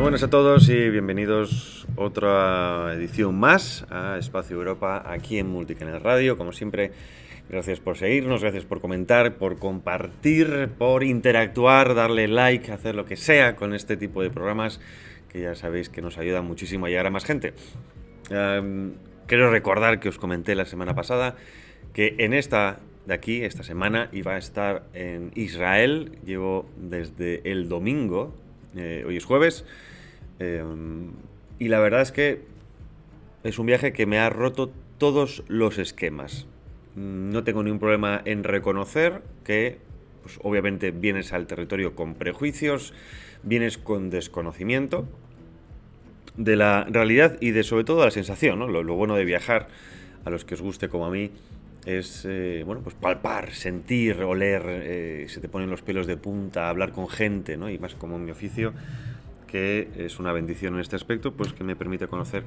Buenas a todos y bienvenidos a otra edición más a Espacio Europa aquí en Multicanal Radio. Como siempre, gracias por seguirnos, gracias por comentar, por compartir, por interactuar, darle like, hacer lo que sea con este tipo de programas que ya sabéis que nos ayudan muchísimo a llegar a más gente. Quiero recordar que os comenté la semana pasada que en esta semana iba a estar en Israel. Llevo desde el domingo, hoy es jueves, y la verdad es que es un viaje que me ha roto todos los esquemas. No tengo ningún problema en reconocer que, pues, obviamente vienes al territorio con prejuicios, vienes con desconocimiento de la realidad y de sobre todo la sensación, ¿no? Lo bueno de viajar, a los que os guste como a mí, es pues palpar, sentir, oler, se te ponen los pelos de punta, hablar con gente, ¿no? Y más como en mi oficio, que es una bendición en este aspecto, pues que me permite conocer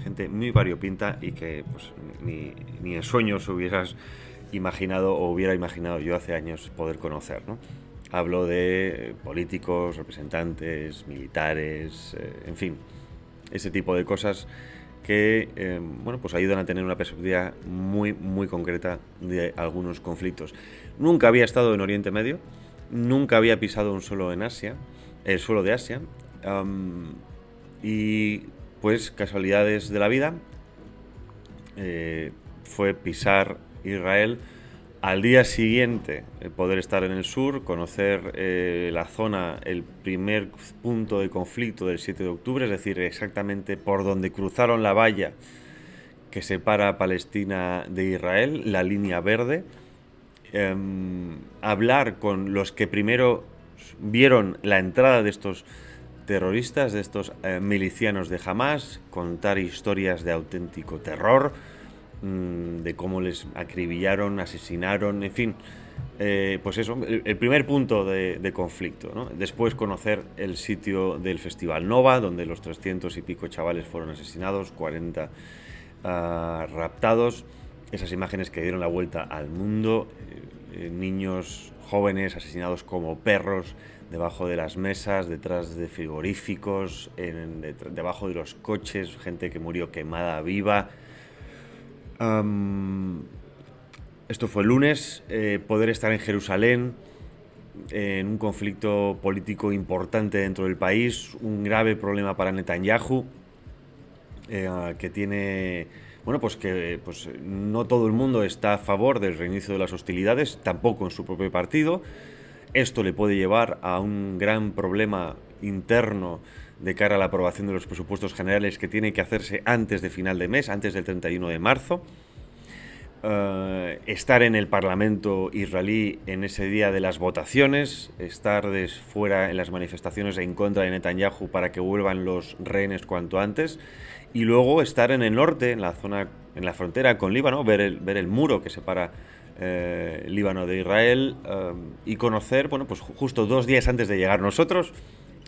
gente muy variopinta y que pues ni en sueños hubieras imaginado o hubiera imaginado yo hace años poder conocer, ¿no? Hablo de políticos, representantes, militares, en fin, ese tipo de cosas que pues ayudan a tener una perspectiva muy concreta de algunos conflictos. Nunca había estado en Oriente Medio, nunca había pisado el suelo de Asia, y pues casualidades de la vida, fue pisar Israel. Al día siguiente, poder estar en el sur, conocer la zona, el primer punto de conflicto del 7 de octubre, es decir, exactamente por donde cruzaron la valla que separa a Palestina de Israel, la línea verde. Hablar con los que primero vieron la entrada de estos terroristas, de estos milicianos de Hamás, contar historias de auténtico terror, de cómo les acribillaron, asesinaron, en fin, pues eso, el primer punto de conflicto, ¿no? Después conocer el sitio del Festival Nova, donde los 300 y pico chavales fueron asesinados, 40 raptados, esas imágenes que dieron la vuelta al mundo, niños jóvenes asesinados como perros, debajo de las mesas, detrás de frigoríficos, debajo de los coches, gente que murió quemada viva. Esto fue el lunes. Poder estar en Jerusalén, en un conflicto político importante dentro del país, un grave problema para Netanyahu, que tiene... que no todo el mundo está a favor del reinicio de las hostilidades, tampoco en su propio partido. Esto le puede llevar a un gran problema interno de cara a la aprobación de los presupuestos generales que tiene que hacerse antes de final de mes, antes del 31 de marzo. Estar en el Parlamento israelí en ese día de las votaciones, estar fuera en las manifestaciones en contra de Netanyahu para que vuelvan los rehenes cuanto antes, y luego estar en el norte, en la zona, en la frontera con Líbano, ver el muro que separa Líbano de Israel, y conocer, pues justo 2 días antes de llegar nosotros,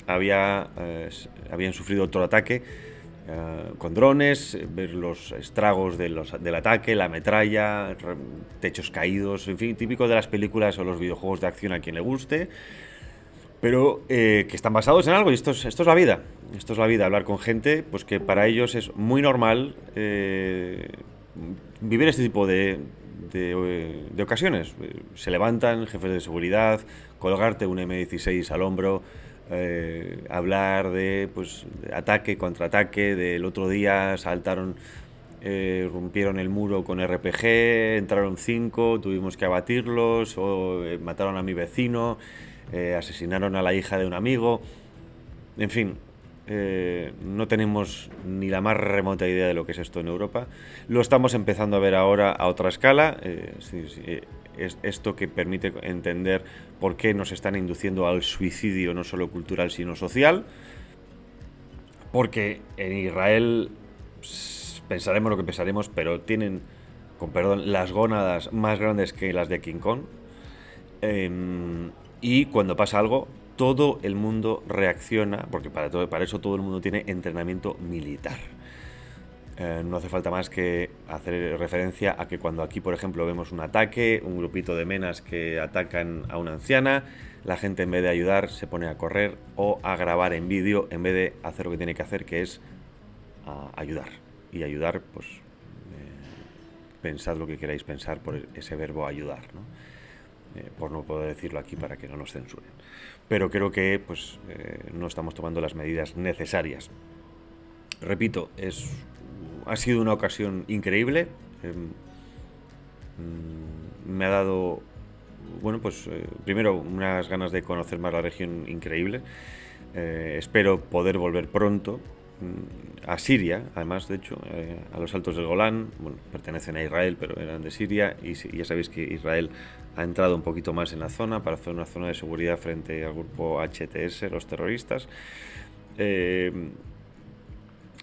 habían sufrido otro ataque con drones, ver los estragos del ataque, la metralla, techos caídos, en fin, típico de las películas o los videojuegos de acción a quien le guste, pero que están basados en algo, y esto es la vida. Esto es la vida, hablar con gente pues que para ellos es muy normal vivir este tipo de ocasiones. Se levantan jefes de seguridad, colgarte un M16 al hombro, hablar de ataque, contraataque, del otro día saltaron, rompieron el muro con RPG, entraron 5, tuvimos que abatirlos, o mataron a mi vecino, asesinaron a la hija de un amigo, en fin. No tenemos ni la más remota idea de lo que es esto en Europa. Lo estamos empezando a ver ahora a otra escala. Es esto que permite entender por qué nos están induciendo al suicidio, no solo cultural sino social. Porque en Israel pensaremos lo que pensaremos, pero tienen, con perdón, las gónadas más grandes que las de King Kong. Y cuando pasa algo, todo el mundo reacciona, porque para eso todo el mundo tiene entrenamiento militar. No hace falta más que hacer referencia a que cuando aquí, por ejemplo, vemos un ataque, un grupito de menas que atacan a una anciana, la gente en vez de ayudar se pone a correr o a grabar en vídeo en vez de hacer lo que tiene que hacer, que es ayudar. Y ayudar, pues, pensad lo que queráis pensar por ese verbo ayudar, ¿no? Por no poder decirlo aquí para que no nos censuren. Pero creo que pues, no estamos tomando las medidas necesarias. Repito, ha sido una ocasión increíble. Me ha dado, bueno, pues primero unas ganas de conocer más la región increíble. Espero poder volver pronto a Siria, además, de hecho, a los Altos del Golán. Bueno, pertenecen a Israel, pero eran de Siria, y ya sabéis que Israel ha entrado un poquito más en la zona para hacer una zona de seguridad frente al grupo HTS, los terroristas.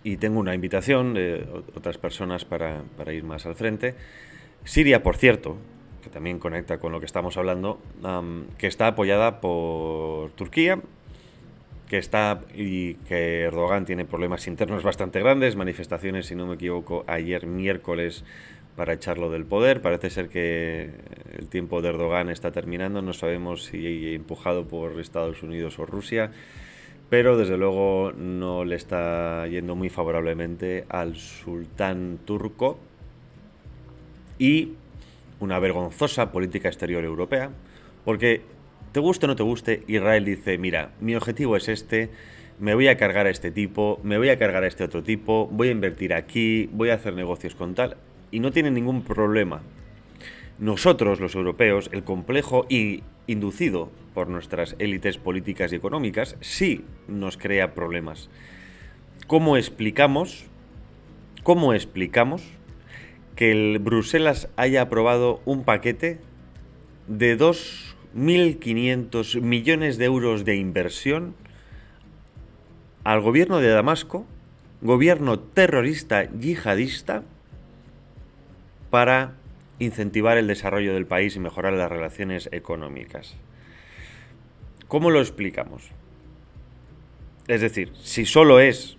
Y tengo una invitación de otras personas para ir más al frente. Siria, por cierto, que también conecta con lo que estamos hablando, que está apoyada por Turquía, y que Erdogan tiene problemas internos bastante grandes, manifestaciones, si no me equivoco, ayer miércoles para echarlo del poder. Parece ser que el tiempo de Erdogan está terminando, no sabemos si empujado por Estados Unidos o Rusia, pero desde luego no le está yendo muy favorablemente al sultán turco, y una vergonzosa política exterior europea, porque te guste o no te guste, Israel dice, mira, mi objetivo es este, me voy a cargar a este tipo, me voy a cargar a este otro tipo, voy a invertir aquí, voy a hacer negocios con tal, y no tienen ningún problema. Nosotros, los europeos, el complejo y inducido por nuestras élites políticas y económicas, sí nos crea problemas. ¿Cómo explicamos que el Bruselas haya aprobado un paquete de 2.500 millones de euros de inversión al gobierno de Damasco, gobierno terrorista yihadista, para incentivar el desarrollo del país y mejorar las relaciones económicas? ¿Cómo lo explicamos? Es decir, si solo es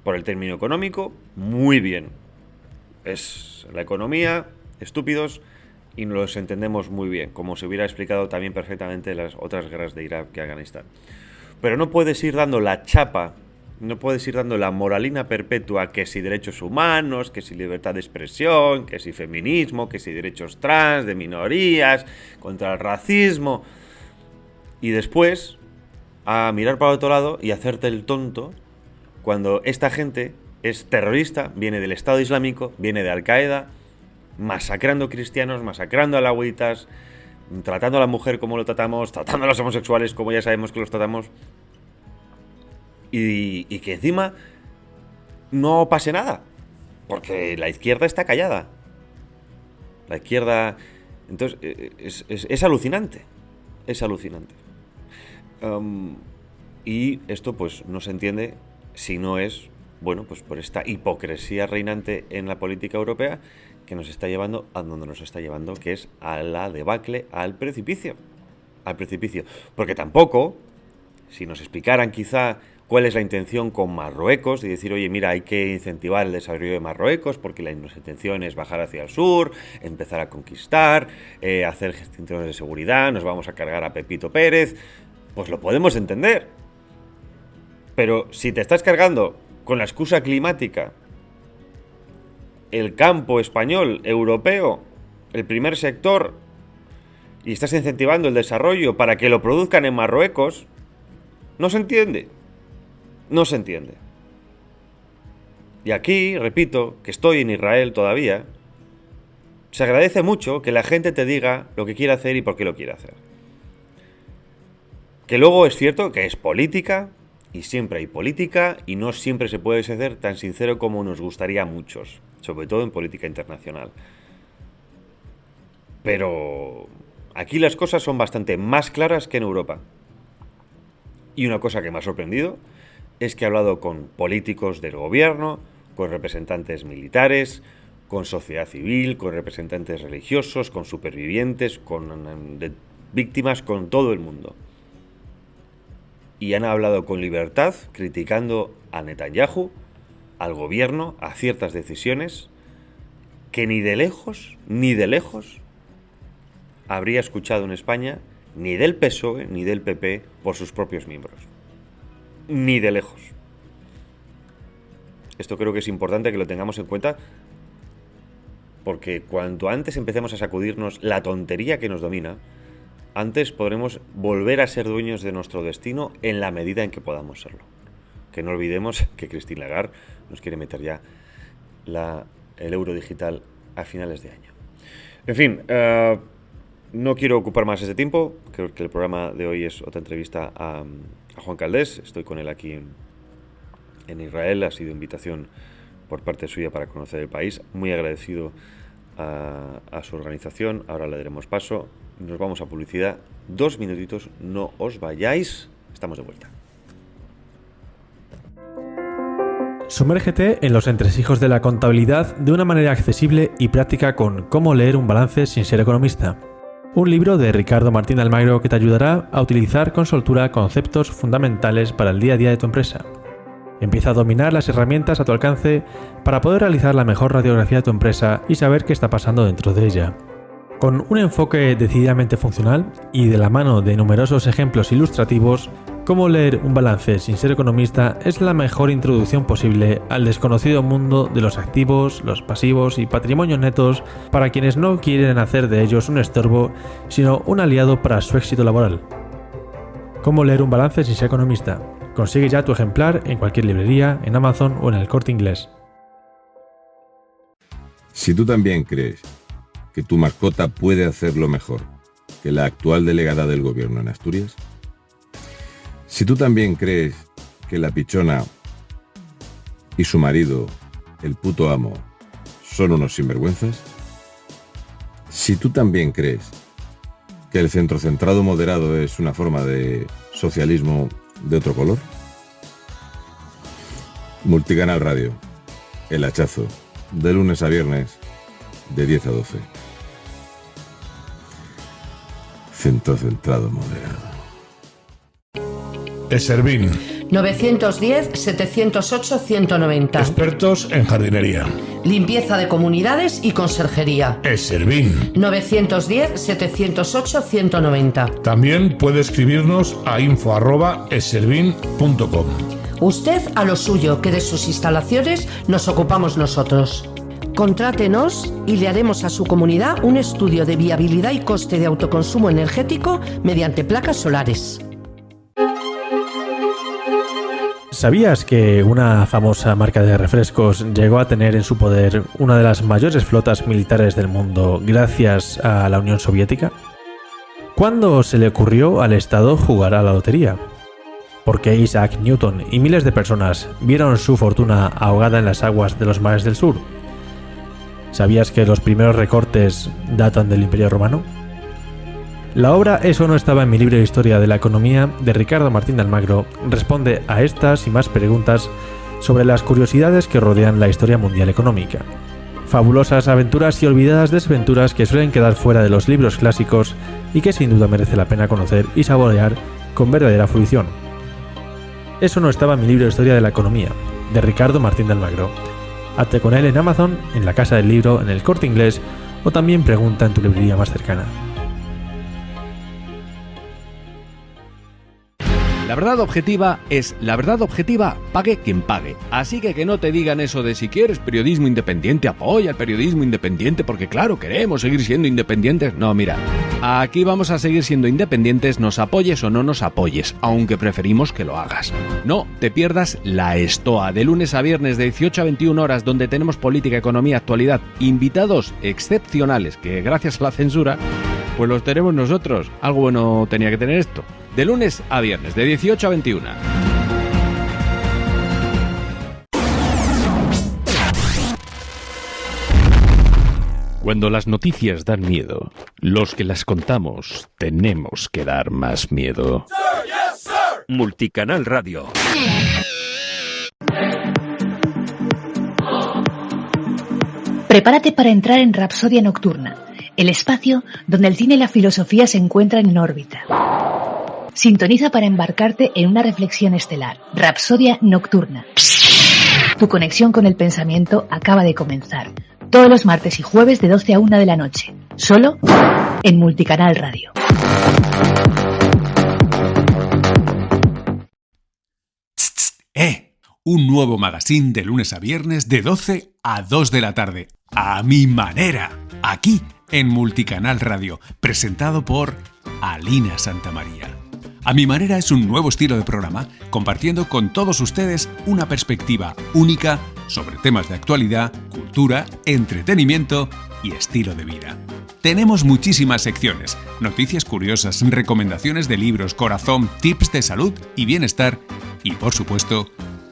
por el término económico, muy bien. Es la economía, estúpidos, y nos los entendemos muy bien, como se hubiera explicado también perfectamente en las otras guerras de Irak y Afganistán. Pero no puedes ir dando la chapa, no puedes ir dando la moralina perpetua, que si derechos humanos, que si libertad de expresión, que si feminismo, que si derechos trans, de minorías, contra el racismo, y después a mirar para otro lado y hacerte el tonto cuando esta gente es terrorista, viene del Estado Islámico, viene de Al-Qaeda, masacrando cristianos, masacrando alauitas, tratando a la mujer como lo tratamos, tratando a los homosexuales como ya sabemos que los tratamos, y que encima no pase nada, porque la izquierda está callada. La izquierda... Entonces, es alucinante, es alucinante. Y esto pues no se entiende si no es, bueno, pues por esta hipocresía reinante en la política europea, que nos está llevando a donde nos está llevando, que es a la debacle, al precipicio. Porque tampoco, si nos explicaran quizá cuál es la intención con Marruecos, y decir, oye, mira, hay que incentivar el desarrollo de Marruecos porque nuestra intención es bajar hacia el sur, empezar a conquistar, hacer cinturones de seguridad, nos vamos a cargar a Pepito Pérez, pues lo podemos entender. Pero si te estás cargando con la excusa climática el campo español, europeo, el primer sector, y estás incentivando el desarrollo para que lo produzcan en Marruecos, no se entiende. No se entiende. Y aquí, repito, que estoy en Israel todavía, se agradece mucho que la gente te diga lo que quiere hacer y por qué lo quiere hacer. Que luego es cierto que es política, y siempre hay política, y no siempre se puede ser tan sincero como nos gustaría a muchos, sobre todo en política internacional. Pero aquí las cosas son bastante más claras que en Europa. Y una cosa que me ha sorprendido es que he hablado con políticos del gobierno, con representantes militares, con sociedad civil, con representantes religiosos, con supervivientes, con víctimas, con todo el mundo. Y han hablado con libertad, criticando a Netanyahu, al gobierno, a ciertas decisiones que ni de lejos habría escuchado en España ni del PSOE ni del PP por sus propios miembros. Ni de lejos. Esto creo que es importante que lo tengamos en cuenta, porque cuanto antes empecemos a sacudirnos la tontería que nos domina, antes podremos volver a ser dueños de nuestro destino en la medida en que podamos serlo. Que no olvidemos que Christine Lagarde nos quiere meter ya el euro digital a finales de año. En fin, no quiero ocupar más ese tiempo. Creo que el programa de hoy es otra entrevista a Juan Caldés. Estoy con él aquí en Israel. Ha sido invitación por parte suya para conocer el país. Muy agradecido a su organización. Ahora le daremos paso. Nos vamos a publicidad. 2 minutitos, no os vayáis. Estamos de vuelta. Sumérgete en los entresijos de la contabilidad de una manera accesible y práctica con Cómo leer un balance sin ser economista. Un libro de Ricardo Martín Almagro que te ayudará a utilizar con soltura conceptos fundamentales para el día a día de tu empresa. Empieza a dominar las herramientas a tu alcance para poder realizar la mejor radiografía de tu empresa y saber qué está pasando dentro de ella. Con un enfoque decididamente funcional y de la mano de numerosos ejemplos ilustrativos, Cómo leer un balance sin ser economista es la mejor introducción posible al desconocido mundo de los activos, los pasivos y patrimonios netos para quienes no quieren hacer de ellos un estorbo, sino un aliado para su éxito laboral. Cómo leer un balance sin ser economista. Consigue ya tu ejemplar en cualquier librería, en Amazon o en el Corte Inglés. Si tú también crees que tu mascota puede hacerlo mejor que la actual delegada del gobierno en Asturias, si tú también crees que la pichona y su marido, el puto amo, son unos sinvergüenzas, si tú también crees que el centrocentrado moderado es una forma de socialismo de otro color, Multicanal Radio, El Hachazo, de lunes a viernes, de 10 a 12. Centrocentrado moderado. Eservín. 910-708-190. Expertos en jardinería. Limpieza de comunidades y conserjería. Eservín. 910-708-190. También puede escribirnos a info@eservín.com. Usted a lo suyo, que de sus instalaciones nos ocupamos nosotros. Contrátenos y le haremos a su comunidad un estudio de viabilidad y coste de autoconsumo energético mediante placas solares. ¿Sabías que una famosa marca de refrescos llegó a tener en su poder una de las mayores flotas militares del mundo gracias a la Unión Soviética? ¿Cuándo se le ocurrió al Estado jugar a la lotería? ¿Por qué Isaac Newton y miles de personas vieron su fortuna ahogada en las aguas de los mares del sur? ¿Sabías que los primeros recortes datan del Imperio Romano? La obra Eso no estaba en mi libro de Historia de la Economía de Ricardo Martín de Almagro responde a estas y más preguntas sobre las curiosidades que rodean la historia mundial económica. Fabulosas aventuras y olvidadas desventuras que suelen quedar fuera de los libros clásicos y que sin duda merece la pena conocer y saborear con verdadera fruición. Eso no estaba en mi libro de Historia de la Economía de Ricardo Martín de Almagro. Hazte con él en Amazon, en la Casa del Libro, en el Corte Inglés o también pregunta en tu librería más cercana. La verdad objetiva es la verdad objetiva, pague quien pague. Así que no te digan eso de si quieres periodismo independiente, apoya el periodismo independiente porque claro, queremos seguir siendo independientes. No, mira, aquí vamos a seguir siendo independientes, nos apoyes o no nos apoyes, aunque preferimos que lo hagas. No te pierdas La Estoa, de lunes a viernes de 18 a 21 horas, donde tenemos política, economía, actualidad, invitados excepcionales que gracias a la censura, pues los tenemos nosotros. Algo bueno tenía que tener esto. De lunes a viernes, de 18 a 21. Cuando las noticias dan miedo, los que las contamos tenemos que dar más miedo. Sir, yes, sir. Multicanal Radio. Prepárate para entrar en Rapsodia Nocturna, el espacio donde el cine y la filosofía se encuentran en órbita. Sintoniza para embarcarte en una reflexión estelar. Rapsodia Nocturna. Tu conexión con el pensamiento acaba de comenzar. Todos los martes y jueves de 12 a 1 de la noche. Solo en Multicanal Radio. Un nuevo magazine de lunes a viernes de 12 a 2 de la tarde. A mi manera. Aquí en Multicanal Radio. Presentado por Alina Santamaría. A mi manera es un nuevo estilo de programa, compartiendo con todos ustedes una perspectiva única sobre temas de actualidad, cultura, entretenimiento y estilo de vida. Tenemos muchísimas secciones, noticias curiosas, recomendaciones de libros, corazón, tips de salud y bienestar y, por supuesto,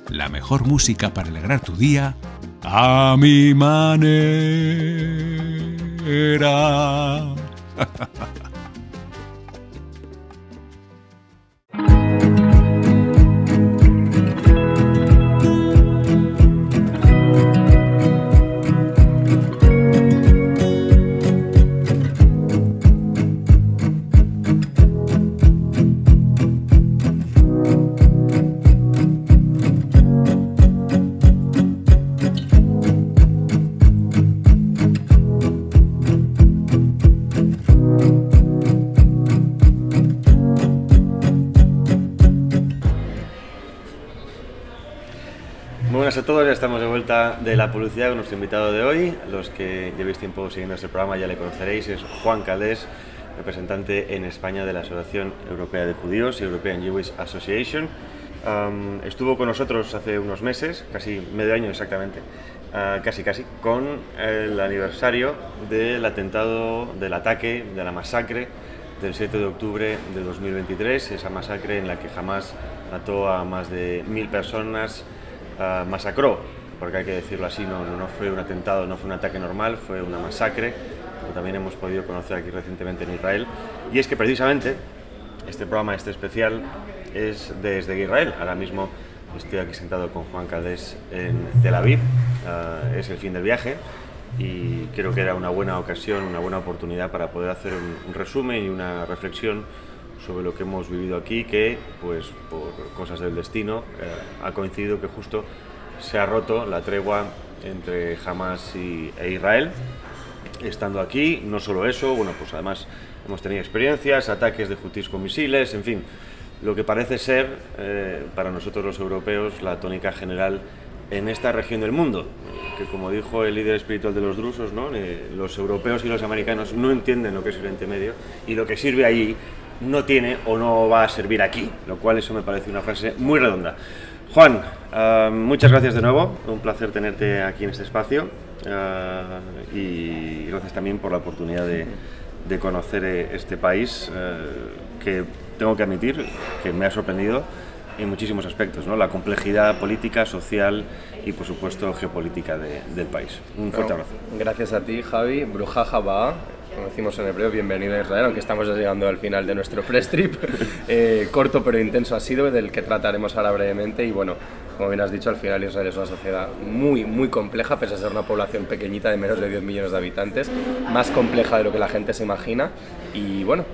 la mejor música para alegrar tu día a mi manera. Buenas a todos, ya estamos de vuelta de la publicidad con nuestro invitado de hoy. Los que llevéis tiempo siguiendo este programa ya le conoceréis, es Juan Caldés, representante en España de la Asociación Europea de Judíos, European Jewish Association. Estuvo con nosotros hace unos meses, casi medio año exactamente, casi, con el aniversario del atentado, del ataque, de la masacre del 7 de octubre de 2023, esa masacre en la que Hamás mató a más de 1000 personas, masacró, porque hay que decirlo así, no fue un atentado, no fue un ataque normal, fue una masacre, como también hemos podido conocer aquí recientemente en Israel. Y es que precisamente este programa, este especial, es desde Israel. Ahora mismo estoy aquí sentado con Juan Caldés en Tel Aviv, es el fin del viaje y creo que era una buena ocasión, una buena oportunidad para poder hacer un resumen y una reflexión sobre lo que hemos vivido aquí, que pues por cosas del destino ha coincidido que justo se ha roto la tregua entre Hamás e Israel. Estando aquí, no solo eso, bueno, pues además hemos tenido experiencias, ataques de Houthis con misiles, en fin, lo que parece ser para nosotros los europeos la tónica general en esta región del mundo, que como dijo el líder espiritual de los drusos, ¿no? Los europeos y los americanos no entienden lo que es Oriente Medio y lo que sirve allí no tiene o no va a servir aquí, lo cual eso me parece una frase muy redonda. Juan, muchas gracias de nuevo, un placer tenerte aquí en este espacio y gracias también por la oportunidad de conocer este país que tengo que admitir que me ha sorprendido en muchísimos aspectos, ¿no? La complejidad política, social y por supuesto geopolítica del país. Un fuerte abrazo. Gracias a ti, Javi. Bruja Jabá, como decimos en hebreo, bienvenido a Israel, aunque estamos ya llegando al final de nuestro press trip. Corto pero intenso ha sido, del que trataremos ahora brevemente. Y bueno, como bien has dicho, al final Israel es una sociedad muy compleja, pese a ser una población pequeñita de menos de 10 millones de habitantes, más compleja de lo que la gente se imagina. Y bueno,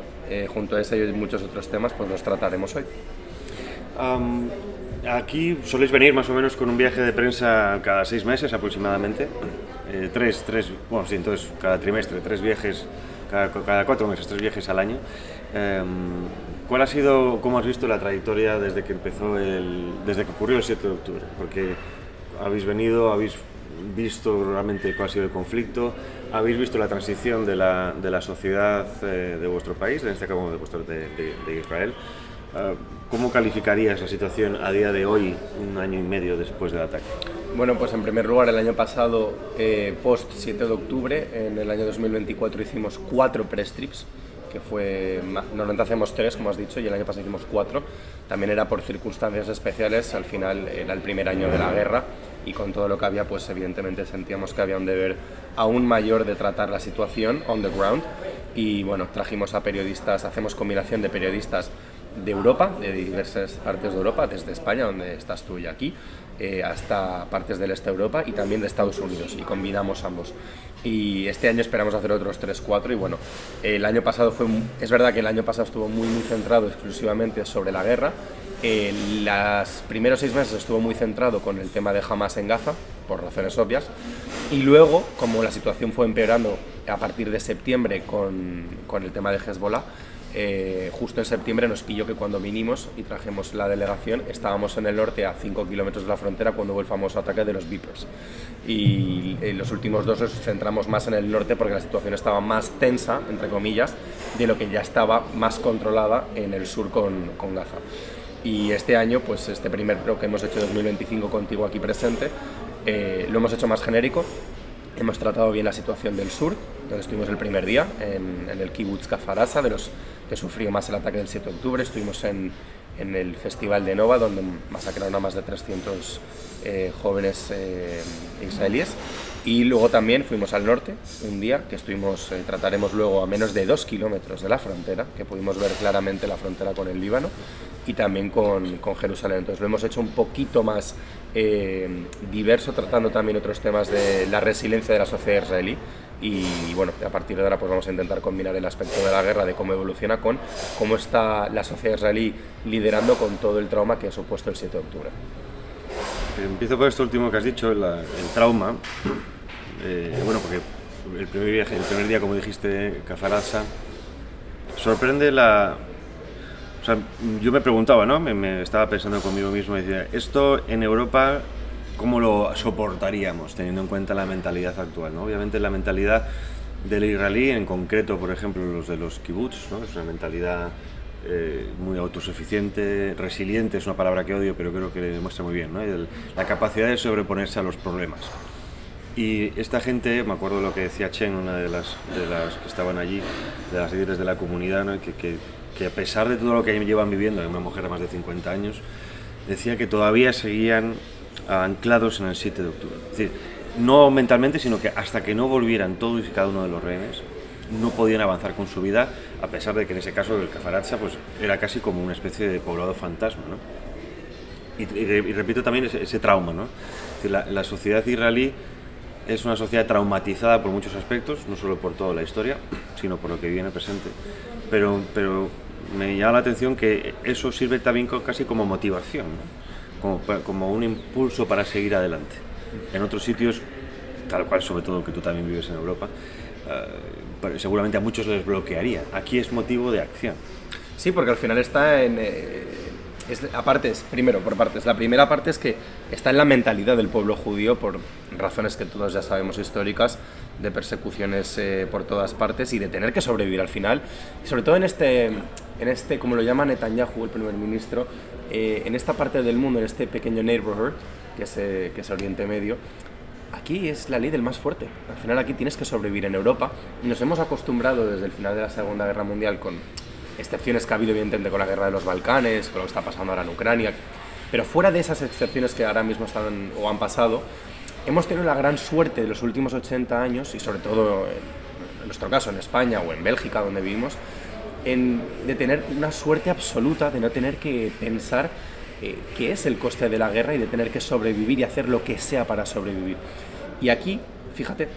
junto a ese y muchos otros temas, pues los trataremos hoy. Aquí soléis venir más o menos con un viaje de prensa cada 6 meses aproximadamente, entonces cada trimestre, 3 viajes, cada 4 meses, 3 viajes al año. ¿Cuál ha sido, cómo has visto la trayectoria desde que ocurrió el 7 de octubre? Porque habéis venido, habéis visto realmente cuál ha sido el conflicto, habéis visto la transición de la sociedad de vuestro país, en este caso de Israel. ¿Cómo calificarías la situación a día de hoy, un año y medio después del ataque? Bueno, pues en primer lugar, el año pasado, post 7 de octubre, en el año 2024 hicimos 4 press trips, que fue, normalmente hacemos 3, como has dicho, y el año pasado hicimos 4. También era por circunstancias especiales, al final era el primer año de la guerra, y con todo lo que había, pues evidentemente sentíamos que había un deber aún mayor de tratar la situación on the ground. Y bueno, trajimos a periodistas, hacemos combinación de periodistas de Europa, de diversas partes de Europa, desde España, donde estás tú y aquí, hasta partes del este de Europa y también de Estados Unidos, y combinamos ambos. Y este año esperamos hacer otros 3-4 y bueno, el año pasado es verdad que el año pasado estuvo muy centrado exclusivamente sobre la guerra, Los primeros 6 meses estuvo muy centrado con el tema de Hamas en Gaza, por razones obvias, y luego, como la situación fue empeorando a partir de septiembre con el tema de Hezbollah, justo en septiembre nos pilló que cuando vinimos y trajimos la delegación estábamos en el norte a 5 kilómetros de la frontera cuando hubo el famoso ataque de los Vipers, y en los últimos 2 nos centramos más en el norte porque la situación estaba más tensa, entre comillas, de lo que ya estaba más controlada en el sur con Gaza. Y este año, pues este primer pro que hemos hecho 2025 contigo aquí presente, lo hemos hecho más genérico. Hemos tratado bien la situación del sur, donde estuvimos el primer día, en el kibbutz Kfar Aza, de los que sufrió más el ataque del 7 de octubre. Estuvimos en el festival de Nova, donde masacraron a más de 300 jóvenes israelíes. Y luego también fuimos al norte, un día que estuvimos, trataremos luego a menos de 2 kilómetros de la frontera, que pudimos ver claramente la frontera con el Líbano, y también con Jerusalén. Entonces lo hemos hecho un poquito más diverso, tratando también otros temas de la resiliencia de la sociedad israelí. Y bueno, a partir de ahora pues vamos a intentar combinar el aspecto de la guerra, de cómo evoluciona, con cómo está la sociedad israelí liderando con todo el trauma que ha supuesto el 7 de octubre. Empiezo por esto último que has dicho, el trauma. Bueno, porque el primer día, como dijiste, Kfar Aza, sorprende la... O sea, yo me preguntaba, ¿no? Me estaba pensando conmigo mismo y decía, esto en Europa, ¿cómo lo soportaríamos teniendo en cuenta la mentalidad actual, ¿no? Obviamente la mentalidad del israelí, en concreto, por ejemplo, los de los kibbutz, ¿no? Es una mentalidad muy autosuficiente, resiliente, es una palabra que odio, pero creo que le demuestra muy bien, ¿no? La capacidad de sobreponerse a los problemas. Y esta gente, me acuerdo lo que decía Chen, una de las que estaban allí, de las líderes de la comunidad, ¿no? que a pesar de todo lo que llevan viviendo, una mujer de más de 50 años, decía que todavía seguían anclados en el 7 de octubre. Es decir, no mentalmente, sino que hasta que no volvieran todos y cada uno de los rehenes, no podían avanzar con su vida, a pesar de que en ese caso el Kfar Aza pues, era casi como una especie de poblado fantasma, ¿no? Y repito también ese trauma, ¿no? Es decir, la sociedad israelí es una sociedad traumatizada por muchos aspectos, no solo por toda la historia, sino por lo que vive en el presente. Pero me llama la atención que eso sirve también casi como motivación, ¿no? como un impulso para seguir adelante. En otros sitios, tal cual, sobre todo que tú también vives en Europa, seguramente a muchos les bloquearía. Aquí es motivo de acción. Sí, porque al final está en... primero, por partes. La primera parte es que está en la mentalidad del pueblo judío, por razones que todos ya sabemos históricas, de persecuciones por todas partes y de tener que sobrevivir al final. Y sobre todo en este, como lo llama Netanyahu, el primer ministro, en esta parte del mundo, en este pequeño neighborhood, que es Oriente Medio, aquí es la ley del más fuerte. Al final aquí tienes que sobrevivir en Europa y nos hemos acostumbrado desde el final de la Segunda Guerra Mundial, con excepciones que ha habido evidentemente con la guerra de los Balcanes, con lo que está pasando ahora en Ucrania, pero fuera de esas excepciones que ahora mismo están o han pasado, hemos tenido la gran suerte de los últimos 80 años, y sobre todo en nuestro caso en España o en Bélgica donde vivimos, de tener una suerte absoluta de no tener que pensar qué es el coste de la guerra y de tener que sobrevivir y hacer lo que sea para sobrevivir. Y aquí, fíjate,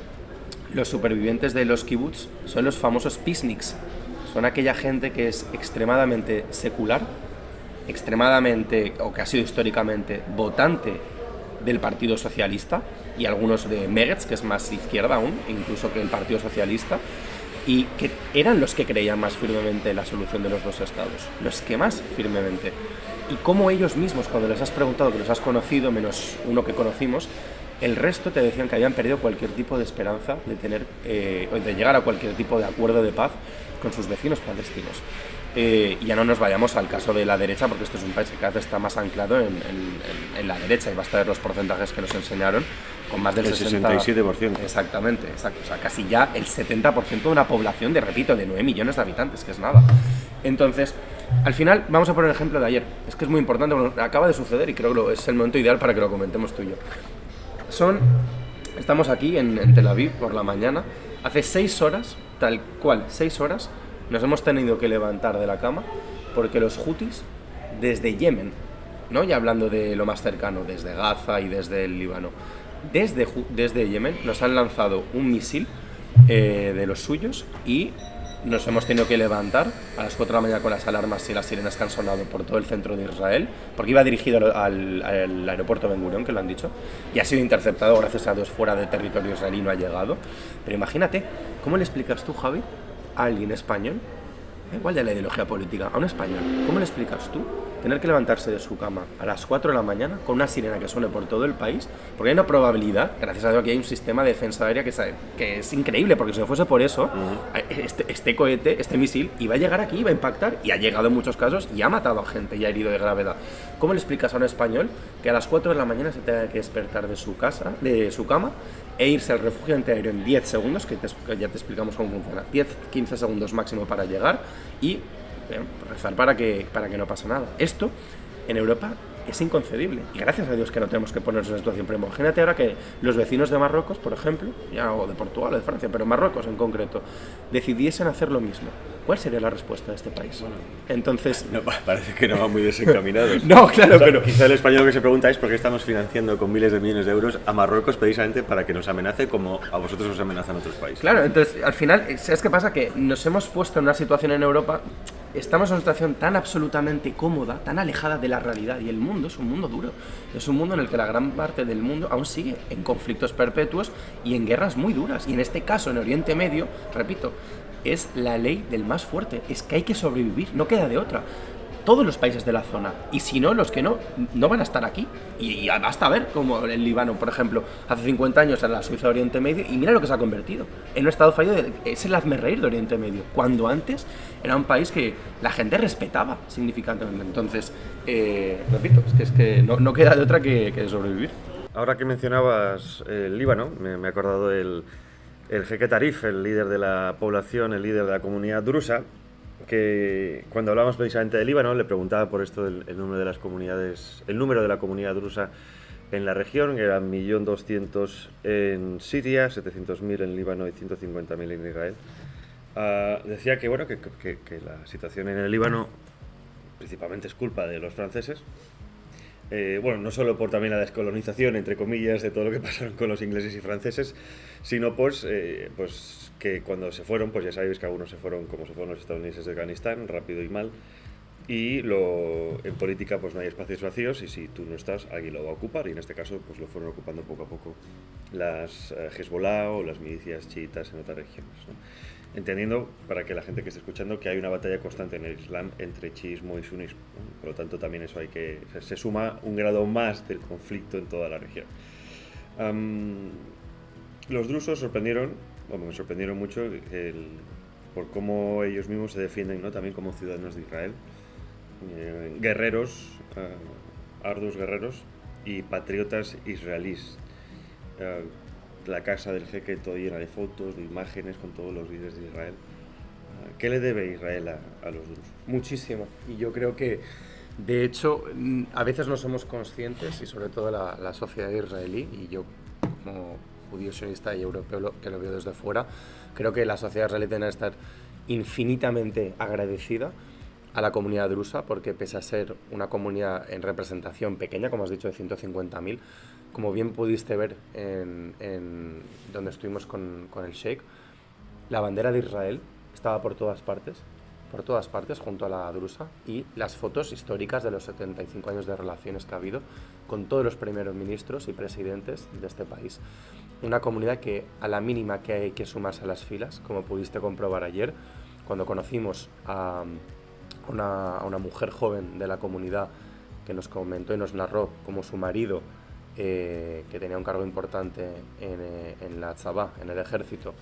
los supervivientes de los kibbutz son los famosos peaceniks. Son aquella gente que es extremadamente secular, extremadamente, o que ha sido históricamente, votante del Partido Socialista, y algunos de Meretz, que es más izquierda aún, incluso que el Partido Socialista, y que eran los que creían más firmemente en la solución de los dos estados, los que más firmemente. Y como ellos mismos, cuando les has preguntado, que los has conocido, menos uno que conocimos, el resto te decían que habían perdido cualquier tipo de esperanza de tener, o de llegar a cualquier tipo de acuerdo de paz con sus vecinos palestinos. Y ya no nos vayamos al caso de la derecha, porque esto es un país que cada vez está más anclado en la derecha, y basta ver los porcentajes que nos enseñaron, con más del 67%. Exactamente, exacto. O sea, casi ya el 70% de una población de, repito, de 9 millones de habitantes, que es nada. Entonces, al final, vamos a poner el ejemplo de ayer. Es que es muy importante, bueno, acaba de suceder y creo que es el momento ideal para que lo comentemos tú y yo. Estamos aquí en Tel Aviv por la mañana. Hace 6 horas, tal cual, 6 horas, nos hemos tenido que levantar de la cama porque los hutis, desde Yemen, ¿no? Ya hablando de lo más cercano, desde Gaza y desde el Líbano, desde Yemen nos han lanzado un misil de los suyos y nos hemos tenido que levantar a las 4 de la mañana con las alarmas y las sirenas que han sonado por todo el centro de Israel, porque iba dirigido al aeropuerto Ben Gurion, que lo han dicho, y ha sido interceptado, gracias a Dios, fuera de territorio israelí, no ha llegado. Pero imagínate, ¿cómo le explicas tú, Javi, a alguien español, igual de la ideología política, a un español, cómo le explicas tú tener que levantarse de su cama a las 4 de la mañana con una sirena que suene por todo el país? Porque hay una probabilidad, gracias a Dios que hay un sistema de defensa aérea que es increíble, porque si no fuese por eso, este cohete, este misil, iba a llegar aquí, iba a impactar, y ha llegado en muchos casos y ha matado a gente y ha herido de gravedad. ¿Cómo le explicas a un español que a las 4 de la mañana se tenga que despertar de su casa, de su cama, e irse al refugio antiaéreo en 10 segundos, que ya te explicamos cómo funciona, 10-15 segundos máximo para llegar, y rezar para que no pase nada? Esto en Europa es inconcebible, y gracias a Dios que no tenemos que ponernos en esa situación. Pero imagínate ahora que los vecinos de Marruecos, por ejemplo, ya, o de Portugal o de Francia, pero Marruecos en concreto, decidiesen hacer lo mismo. ¿Cuál sería la respuesta de este país? Bueno, entonces... No, parece que no va muy desencaminados. No, claro, o sea, pero... Quizá el español que se pregunta es por qué estamos financiando con miles de millones de euros a Marruecos precisamente para que nos amenace como a vosotros os amenazan otros países. Claro, entonces, al final, ¿sabes qué pasa? Que nos hemos puesto en una situación en Europa... Estamos en una situación tan absolutamente cómoda, tan alejada de la realidad, y el mundo es un mundo duro. Es un mundo en el que la gran parte del mundo aún sigue en conflictos perpetuos y en guerras muy duras. Y en este caso, en Oriente Medio, repito, es la ley del más fuerte. Es que hay que sobrevivir, no queda de otra. Todos los países de la zona, y si no, los que no van a estar aquí. Y basta ver como el Líbano, por ejemplo, hace 50 años era la Suiza de Oriente Medio, y mira lo que se ha convertido en un estado fallido. Es el hazmerreír de Oriente Medio, cuando antes era un país que la gente respetaba significativamente. Entonces, repito, es que no queda de otra que sobrevivir. Ahora que mencionabas el Líbano, me he acordado del jeque Tarif, el líder de la población, el líder de la comunidad drusa, que cuando hablábamos precisamente del Líbano le preguntaba por esto el número de las comunidades, el número de la comunidad drusa en la región, que eran 1.200.000 en Siria, 700.000 en Líbano y 150.000 en Israel. Decía que bueno que la situación en el Líbano principalmente es culpa de los franceses. Bueno, no solo por también la descolonización, entre comillas, de todo lo que pasaron con los ingleses y franceses, sino pues que cuando se fueron, pues ya sabéis que algunos se fueron como se fueron los estadounidenses de Afganistán, rápido y mal, y en política pues no hay espacios vacíos, y si tú no estás, alguien lo va a ocupar, y en este caso pues lo fueron ocupando poco a poco las Hezbollah o las milicias chiitas en otras regiones, ¿no? Entendiendo, para que la gente que esté escuchando, que hay una batalla constante en el Islam entre chiismo y sunismo, ¿no? Por lo tanto también eso se suma un grado más del conflicto en toda la región. Los drusos me sorprendieron mucho por cómo ellos mismos se defienden, ¿no? También como ciudadanos de Israel, guerreros, arduos guerreros y patriotas israelíes. La casa del jeque todo llena de fotos, de imágenes con todos los líderes de Israel. ¿Qué le debe Israel a los drusos? Muchísimo, y yo creo que de hecho a veces no somos conscientes, y sobre todo la sociedad israelí, y yo como judío sionista y europeo que lo veo desde fuera, creo que la sociedad israelí tiene que estar infinitamente agradecida a la comunidad drusa, porque pese a ser una comunidad en representación pequeña, como has dicho, de 150.000, como bien pudiste ver en donde estuvimos con el Sheikh, la bandera de Israel estaba por todas partes junto a la drusa, y las fotos históricas de los 75 años de relaciones que ha habido con todos los primeros ministros y presidentes de este país. Una comunidad que a la mínima que hay que sumarse a las filas, como pudiste comprobar ayer, cuando conocimos a una mujer joven de la comunidad que nos comentó y nos narró cómo su marido, que tenía un cargo importante en la Tzabá, en el ejército,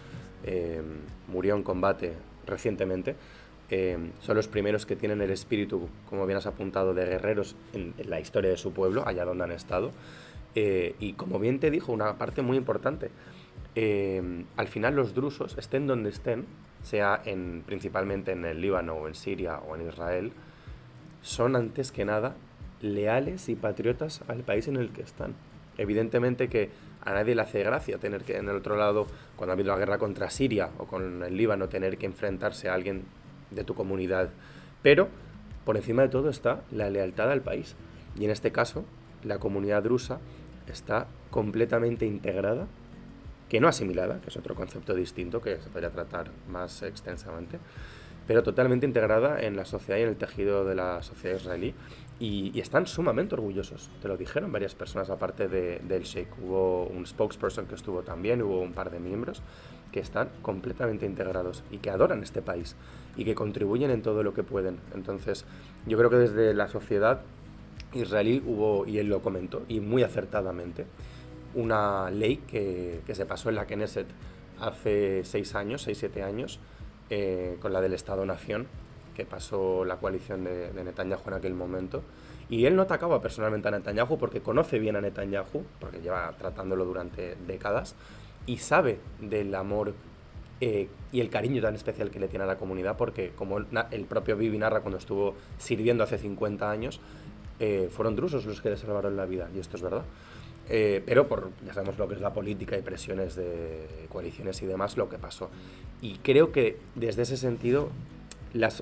murió en combate recientemente. Son los primeros que tienen el espíritu, como bien has apuntado, de guerreros en la historia de su pueblo, allá donde han estado. Y como bien te dijo, una parte muy importante, al final los drusos, estén donde estén, sea principalmente en el Líbano o en Siria o en Israel, son antes que nada leales y patriotas al país en el que están. Evidentemente que a nadie le hace gracia tener que, en el otro lado, cuando ha habido la guerra contra Siria o con el Líbano, tener que enfrentarse a alguien de tu comunidad, pero por encima de todo está la lealtad al país, y en este caso la comunidad drusa está completamente integrada que no asimilada, que es otro concepto distinto que se podría tratar más extensamente, pero totalmente integrada en la sociedad y en el tejido de la sociedad israelí, y están sumamente orgullosos. Te lo dijeron varias personas aparte del Sheikh. Hubo un spokesperson que estuvo también, hubo un par de miembros que están completamente integrados y que adoran este país y que contribuyen en todo lo que pueden. Entonces, yo creo que desde la sociedad israelí hubo, y él lo comentó, y muy acertadamente, una ley que se pasó en la Knesset hace 6-7 años, con la del Estado-Nación, que pasó la coalición de Netanyahu en aquel momento. Y él no atacaba personalmente a Netanyahu porque conoce bien a Netanyahu, porque lleva tratándolo durante décadas, y sabe del amor y el cariño tan especial que le tiene a la comunidad, porque como el propio Bibi narra cuando estuvo sirviendo hace 50 años, fueron drusos los que le salvaron la vida, y esto es verdad. Pero ya sabemos lo que es la política y presiones de coaliciones y demás, lo que pasó. Y creo que desde ese sentido,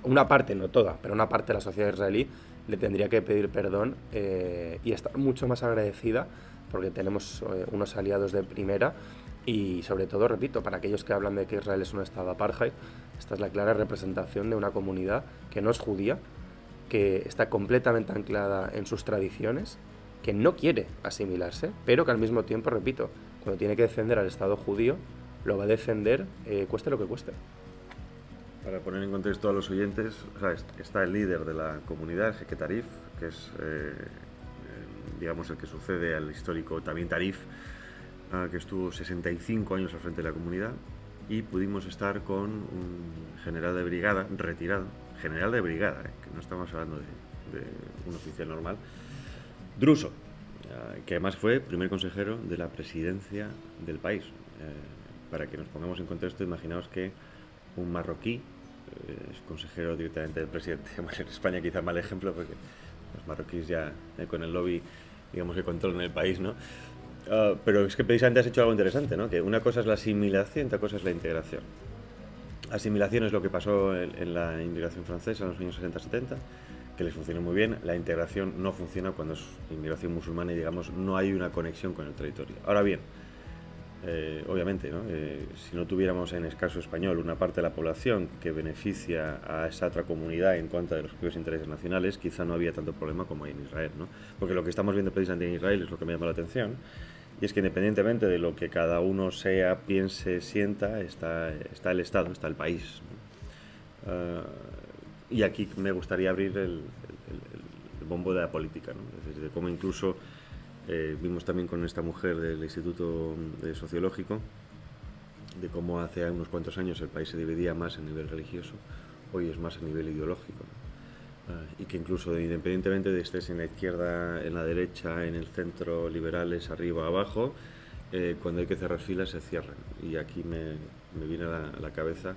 una parte, no toda, pero una parte de la sociedad israelí le tendría que pedir perdón y estar mucho más agradecida, porque tenemos unos aliados de primera. Y sobre todo, repito, para aquellos que hablan de que Israel es un estado apartheid, esta es la clara representación de una comunidad que no es judía, que está completamente anclada en sus tradiciones, que no quiere asimilarse, pero que al mismo tiempo, repito, cuando tiene que defender al Estado judío, lo va a defender cueste lo que cueste. Para poner en contexto a los oyentes, o sea, está el líder de la comunidad, el Jeque Tarif, que es, digamos, el que sucede al histórico Tamim Tarif, que estuvo 65 años al frente de la comunidad, y pudimos estar con un general de brigada, retirado, general de brigada, que no estamos hablando de un oficial normal, druso, que además fue primer consejero de la presidencia del país. Para que nos pongamos en contexto, imaginaos que un marroquí es consejero directamente del presidente. Bueno, en España quizá mal ejemplo, porque los marroquíes ya con el lobby, digamos, que controlan el país, ¿no? Pero es que precisamente has hecho algo interesante, ¿no? Que una cosa es la asimilación y otra cosa es la integración. Asimilación es lo que pasó en la inmigración francesa en los años 60-70, que les funcionó muy bien. La integración no funciona cuando es inmigración musulmana y, digamos, no hay una conexión con el territorio. Ahora bien, obviamente, ¿no? Si no tuviéramos en escaso español una parte de la población que beneficia a esa otra comunidad en contra de los propios intereses nacionales, quizá no había tanto problema como hay en Israel, ¿no? Porque lo que estamos viendo precisamente en Israel es lo que me llama la atención, y es que independientemente de lo que cada uno sea, piense, sienta, está el Estado, está el país, ¿no? Y aquí me gustaría abrir el bombo de la política, ¿no? Desde cómo incluso vimos también con esta mujer del Instituto Sociológico, de cómo hace unos cuantos años el país se dividía más a nivel religioso, hoy es más a nivel ideológico, ¿no? Y que incluso independientemente de estés en la izquierda, en la derecha, en el centro, liberales, arriba o abajo, cuando hay que cerrar filas se cierran. Y aquí me viene a la cabeza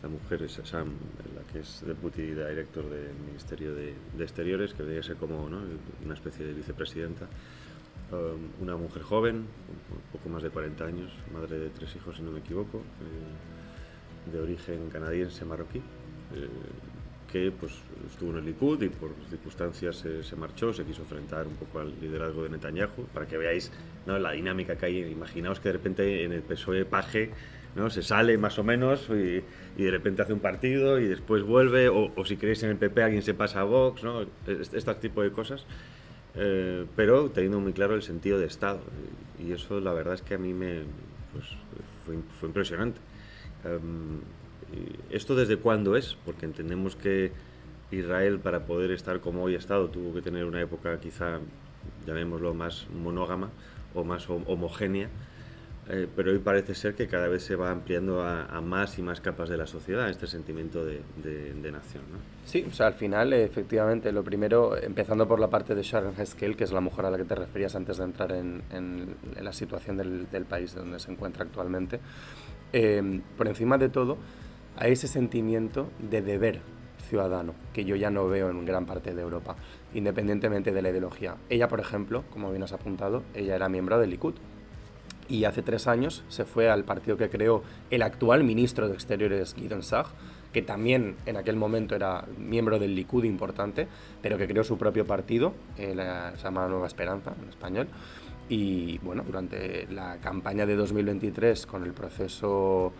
la mujer es Sam, la que es Deputy Director del Ministerio de Exteriores, que debería ser como, ¿no?, una especie de vicepresidenta. Una mujer joven, un poco más de 40 años, madre de 3 hijos si no me equivoco, de origen canadiense marroquí, que pues estuvo en el Likud y por circunstancias se marchó, se quiso enfrentar un poco al liderazgo de Netanyahu, para que veáis, ¿no?, la dinámica que hay. Imaginaos que de repente en el PSOE Paje, ¿no?, se sale más o menos y de repente hace un partido y después vuelve, o si queréis en el PP alguien se pasa a Vox, ¿no?, este tipo de cosas, pero teniendo muy claro el sentido de Estado, y eso la verdad es que a mí fue impresionante. ¿Esto desde cuándo es? Porque entendemos que Israel, para poder estar como hoy ha estado, tuvo que tener una época quizá, llamémoslo, más monógama o más homogénea, pero hoy parece ser que cada vez se va ampliando a más y más capas de la sociedad este sentimiento de nación, ¿no? Sí, o sea, al final, efectivamente, lo primero, empezando por la parte de Sharon Heskel, que es la mujer a la que te referías antes de entrar en la situación del país donde se encuentra actualmente, por encima de todo, hay ese sentimiento de deber ciudadano que yo ya no veo en gran parte de Europa, independientemente de la ideología. Ella, por ejemplo, como bien has apuntado, ella era miembro del Likud, y hace 3 años se fue al partido que creó el actual ministro de Exteriores, Gideon Sa'ar, que también en aquel momento era miembro del Likud importante, pero que creó su propio partido, se llama Nueva Esperanza en español, Y bueno, durante la campaña de 2023, con el proceso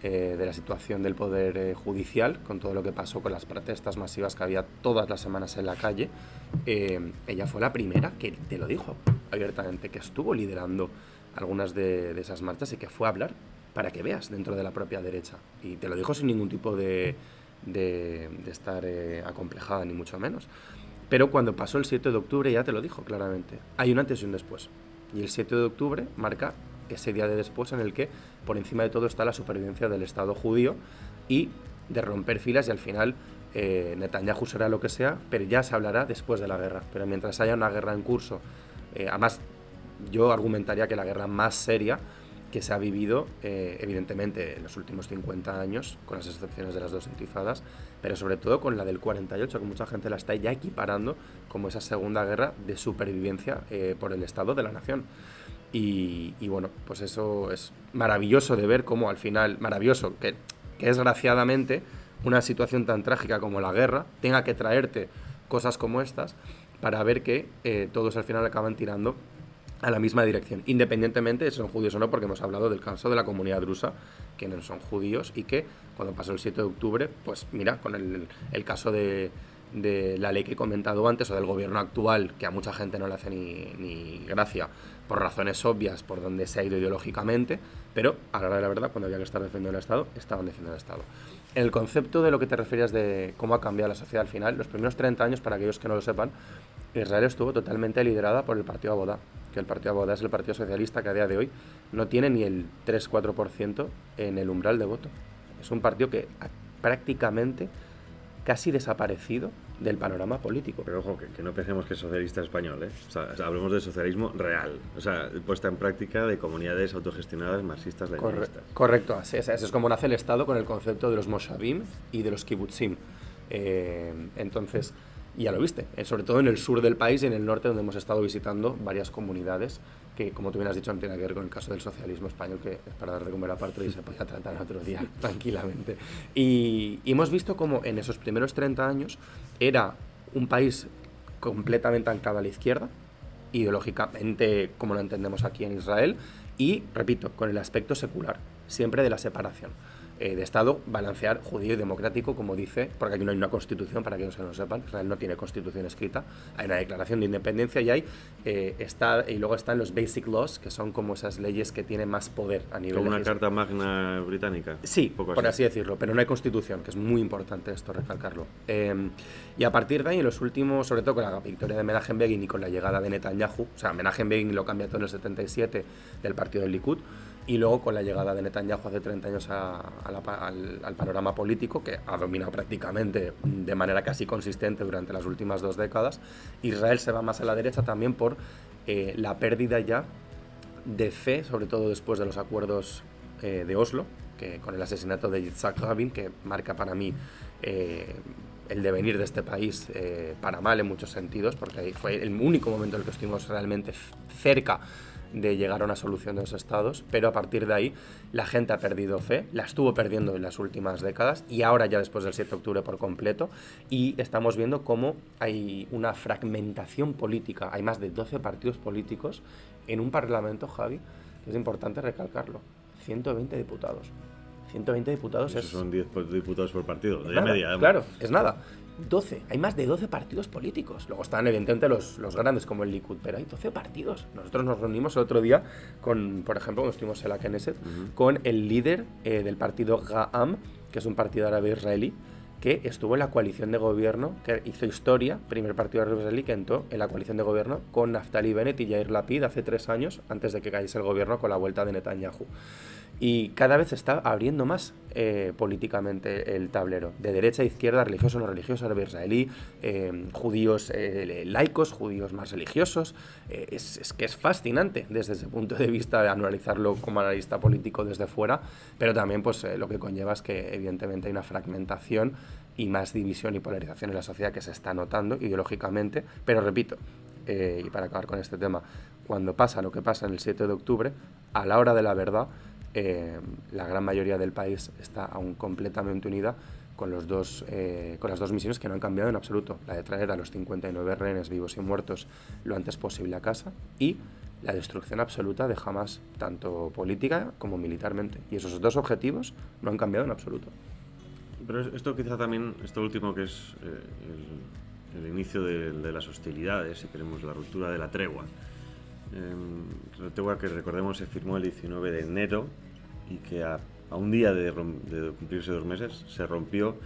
de la situación del Poder Judicial, con todo lo que pasó con las protestas masivas que había todas las semanas en la calle, ella fue la primera que te lo dijo abiertamente, que estuvo liderando algunas de esas marchas y que fue a hablar para que veas dentro de la propia derecha. Y te lo dijo sin ningún tipo de estar acomplejada, ni mucho menos. Pero cuando pasó el 7 de octubre ya te lo dijo claramente. Hay un antes y un después. Y el 7 de octubre marca ese día de después en el que por encima de todo está la supervivencia del Estado judío y de romper filas, y al final Netanyahu será lo que sea, pero ya se hablará después de la guerra. Pero mientras haya una guerra en curso, además yo argumentaría que la guerra más seria que se ha vivido, evidentemente, en los últimos 50 años, con las excepciones de las dos intifadas, pero sobre todo con la del 48, que mucha gente la está ya equiparando como esa segunda guerra de supervivencia por el Estado de la nación. Y bueno, pues eso es maravilloso de ver cómo al final, maravilloso, que desgraciadamente una situación tan trágica como la guerra tenga que traerte cosas como estas para ver que todos al final acaban tirando a la misma dirección, independientemente de si son judíos o no, porque hemos hablado del caso de la comunidad drusa, que no son judíos y que cuando pasó el 7 de octubre, pues mira, con el caso de la ley que he comentado antes, o del gobierno actual, que a mucha gente no le hace ni gracia, por razones obvias, por donde se ha ido ideológicamente, pero a la hora de la verdad, cuando había que estar defendiendo el Estado, estaban defendiendo el Estado. En el concepto de lo que te referías de cómo ha cambiado la sociedad al final, los primeros 30 años, para aquellos que no lo sepan, Israel estuvo totalmente liderada por el Partido Abodá, que el Partido Abodá es el Partido Socialista que a día de hoy no tiene ni el 3-4% en el umbral de voto. Es un partido que ha prácticamente casi desaparecido del panorama político. Pero ojo, que no pensemos que es socialista español, ¿eh? O sea, hablemos de socialismo real, o sea, puesta en práctica de comunidades autogestionadas marxistas leninistas. Correcto, así es como nace el Estado, con el concepto de los moshavim y de los kibbutzim. Entonces, ya lo viste, sobre todo en el sur del país y en el norte, donde hemos estado visitando varias comunidades que, como tú bien has dicho, no tiene que ver con el caso del socialismo español, que es para dar de comer aparte y se podía tratar otro día tranquilamente. Y hemos visto cómo en esos primeros 30 años era un país completamente anclado a la izquierda, ideológicamente como lo entendemos aquí en Israel, y, repito, con el aspecto secular, siempre de la separación de Estado, balancear judío y democrático, como dice, porque aquí no hay una constitución, para que no se lo sepan, Israel no tiene constitución escrita, hay una declaración de independencia y y luego están los basic laws, que son como esas leyes que tienen más poder a nivel... Como una carta magna británica. Sí, por así decirlo, pero no hay constitución, que es muy importante esto recalcarlo. Y a partir de ahí, en los últimos, sobre todo con la victoria de Menachem Begin y con la llegada de Netanyahu, o sea, Menachem Begin lo cambia todo en el 77 del partido del Likud, y luego con la llegada de Netanyahu hace 30 años al panorama político, que ha dominado prácticamente de manera casi consistente durante las últimas 2 décadas, Israel se va más a la derecha también por la pérdida ya de fe, sobre todo después de los acuerdos de Oslo, que con el asesinato de Yitzhak Rabin, que marca para mí el devenir de este país para mal en muchos sentidos, porque ahí fue el único momento en el que estuvimos realmente cerca de llegar a una solución de los estados, pero a partir de ahí la gente ha perdido fe, la estuvo perdiendo en las últimas décadas y ahora ya después del 7 de octubre por completo, y estamos viendo cómo hay una fragmentación política, hay más de 12 partidos políticos en un parlamento, Javi, que es importante recalcarlo, 120 diputados. 120 diputados es... Son 10 diputados por partido, de nada, media. Además. Claro, es nada. 12, hay más de 12 partidos políticos. Luego están evidentemente los grandes como el Likud, pero hay 12 partidos. Nosotros nos reunimos el otro día con, por ejemplo, cuando estuvimos en la Knesset, con el líder del partido Ga'am, que es un partido árabe israelí, que estuvo en la coalición de gobierno, que hizo historia, primer partido árabe israelí que entró en la coalición de gobierno con Naftali Bennett y Yair Lapid hace 3 años, antes de que cayese el gobierno con la vuelta de Netanyahu. Y cada vez se está abriendo más políticamente el tablero, de derecha a izquierda, religioso no religioso, árabe israelí, judíos laicos, judíos más religiosos. Es que es fascinante desde ese punto de vista de analizarlo como analista político desde fuera, pero también pues lo que conlleva es que evidentemente hay una fragmentación y más división y polarización en la sociedad que se está notando ideológicamente, pero repito, y para acabar con este tema, cuando pasa lo que pasa en el 7 de octubre, a la hora de la verdad, la gran mayoría del país está aún completamente unida con las dos misiones que no han cambiado en absoluto, la de traer a los 59 rehenes vivos y muertos lo antes posible a casa y la destrucción absoluta de Hamás, tanto política como militarmente. Y esos dos objetivos no han cambiado en absoluto. Pero esto quizá también, esto último que es el inicio de las hostilidades, si queremos, la ruptura de la tregua. La tregua que, recordemos, se firmó el 19 de enero y que a un día de cumplirse 2 meses se rompió.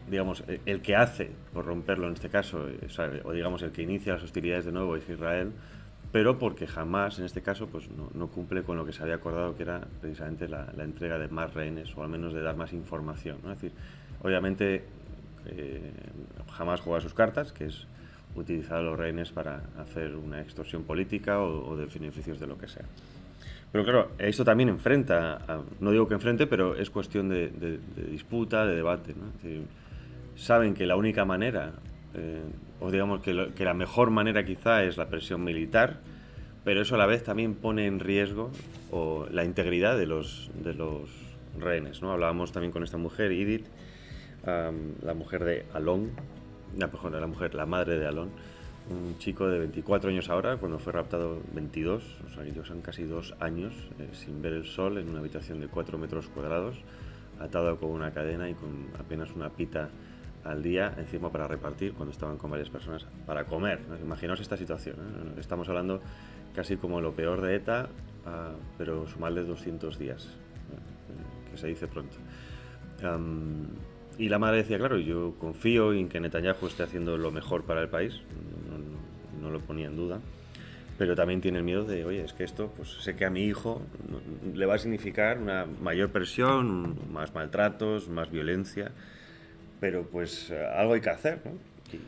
Digamos, el que hace por romperlo en este caso, o digamos el que inicia las hostilidades de nuevo es Israel, pero porque jamás en este caso pues no cumple con lo que se había acordado, que era precisamente la entrega de más rehenes, o al menos de dar más información, ¿no? Es decir, obviamente jamás juega sus cartas, que es utilizar a los rehenes para hacer una extorsión política o de beneficios de lo que sea. Pero claro, esto también enfrenta, no digo que enfrente, pero es cuestión de disputa, de debate, ¿no? Es decir, saben que la única manera, o digamos que la mejor manera quizá es la presión militar, pero eso a la vez también pone en riesgo la integridad de los rehenes, ¿no? Hablábamos también con esta mujer, Edith, la mujer de Alon, la madre de Alon, un chico de 24 años ahora, cuando fue raptado 22, o sea, ellos son casi 2 años sin ver el sol, en una habitación de 4 metros cuadrados, atado con una cadena y con apenas una pita al día encima para repartir, cuando estaban con varias personas, para comer, ¿no? Imaginaos esta situación, ¿eh? Estamos hablando casi como lo peor de ETA, pero sumarle 200 días, que se dice pronto. Y la madre decía, claro, yo confío en que Netanyahu esté haciendo lo mejor para el país, no lo ponía en duda, pero también tiene el miedo de, oye, es que esto, pues sé que a mi hijo le va a significar una mayor presión, más maltratos, más violencia, pero pues algo hay que hacer, ¿no?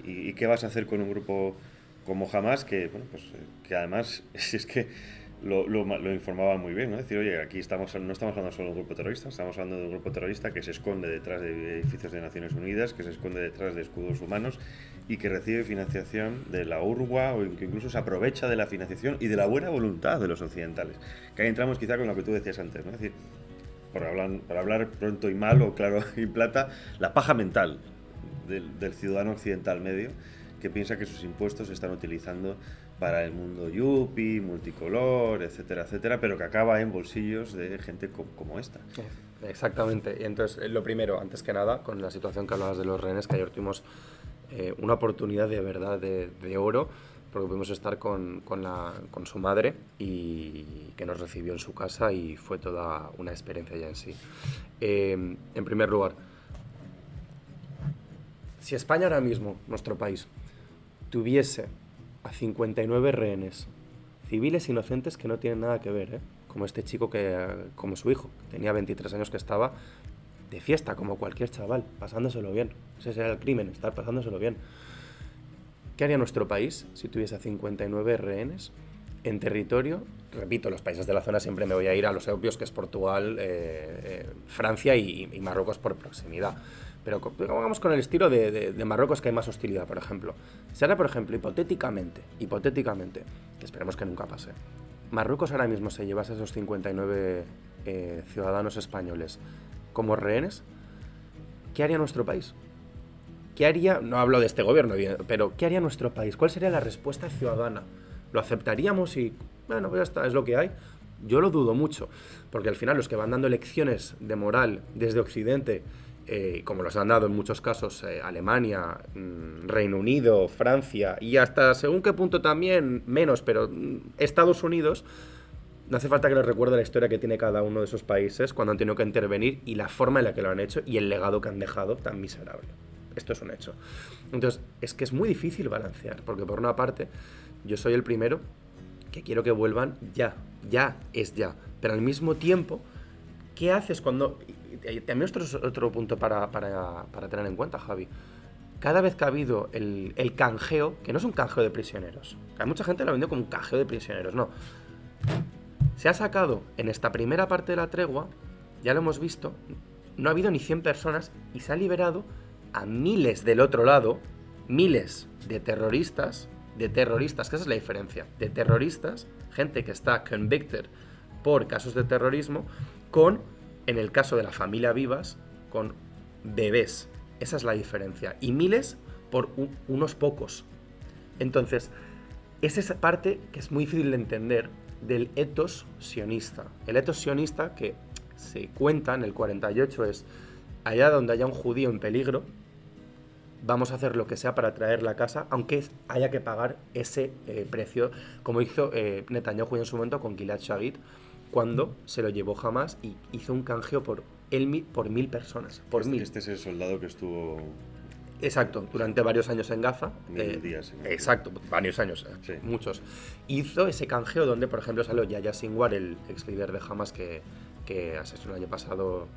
¿Y qué vas a hacer con un grupo como Hamás, que, bueno, pues, que además es que lo informaban muy bien, ¿no? Es decir, oye, aquí no estamos hablando solo de un grupo terrorista, estamos hablando de un grupo terrorista que se esconde detrás de edificios de Naciones Unidas, que se esconde detrás de escudos humanos y que recibe financiación de la URWA, o que incluso se aprovecha de la financiación y de la buena voluntad de los occidentales. Que ahí entramos quizá con lo que tú decías antes, ¿no? Es decir, para hablar pronto y mal o claro y plata, la paja mental del ciudadano occidental medio, que piensa que sus impuestos se están utilizando para el mundo yuppie, multicolor, etcétera, etcétera, pero que acaba en bolsillos de gente como esta. Exactamente. Y entonces, lo primero, antes que nada, con la situación que hablabas de los rehenes, que ayer tuvimos una oportunidad de verdad de oro, porque pudimos estar con su madre y que nos recibió en su casa y fue toda una experiencia ya en sí. En primer lugar, si España ahora mismo, nuestro país, tuviese a 59 rehenes civiles inocentes que no tienen nada que ver, como este chico, como su hijo, tenía 23 años, que estaba de fiesta como cualquier chaval, pasándoselo bien. Ese era el crimen, estar pasándoselo bien. ¿Qué haría nuestro país si tuviese a 59 rehenes en territorio? Repito, los países de la zona siempre me voy a ir a los obvios, que es Portugal, Francia y Marruecos por proximidad. Pero vamos con el estilo de Marruecos, que hay más hostilidad, por ejemplo. Si ahora, por ejemplo, hipotéticamente, que esperemos que nunca pase, Marruecos ahora mismo se llevase a esos 59 ciudadanos españoles como rehenes, ¿qué haría nuestro país? ¿Qué haría? No hablo de este gobierno, pero ¿qué haría nuestro país? ¿Cuál sería la respuesta ciudadana? ¿Lo aceptaríamos y, bueno, pues ya está, es lo que hay? Yo lo dudo mucho, porque al final los que van dando lecciones de moral desde Occidente, como los han dado en muchos casos Alemania, Reino Unido, Francia y hasta según qué punto también, menos, pero Estados Unidos, no hace falta que les recuerde la historia que tiene cada uno de esos países cuando han tenido que intervenir y la forma en la que lo han hecho y el legado que han dejado tan miserable. Esto es un hecho. Entonces, es que es muy difícil balancear, porque por una parte, yo soy el primero que quiero que vuelvan ya es ya, pero al mismo tiempo, ¿qué haces cuando...? Y también otro punto para tener en cuenta, Javi. Cada vez que ha habido el canjeo, que no es un canjeo de prisioneros, hay mucha gente lo ha vendido como un canjeo de prisioneros, no. Se ha sacado en esta primera parte de la tregua, ya lo hemos visto, no ha habido ni 100 personas y se ha liberado a miles del otro lado, miles de terroristas, que esa es la diferencia, de terroristas, gente que está convicted por casos de terrorismo, en el caso de la familia Vivas, con bebés. Esa es la diferencia. Y miles por unos pocos. Entonces, es esa parte que es muy difícil de entender del etos sionista. El etos sionista que se cuenta en el 48 es: allá donde haya un judío en peligro, vamos a hacer lo que sea para traerla a casa, aunque haya que pagar ese precio, como hizo Netanyahu en su momento con Gilad Shalit, cuando se lo llevó Hamas y hizo un canjeo por 1.000 personas. Este es el soldado que estuvo... Exacto, durante varios años en Gaza. 1000 días. Exacto, varios años, sí. Muchos. Hizo ese canjeo donde, por ejemplo, salió Yahya Sinwar, el ex líder de Hamas que asesinó el año pasado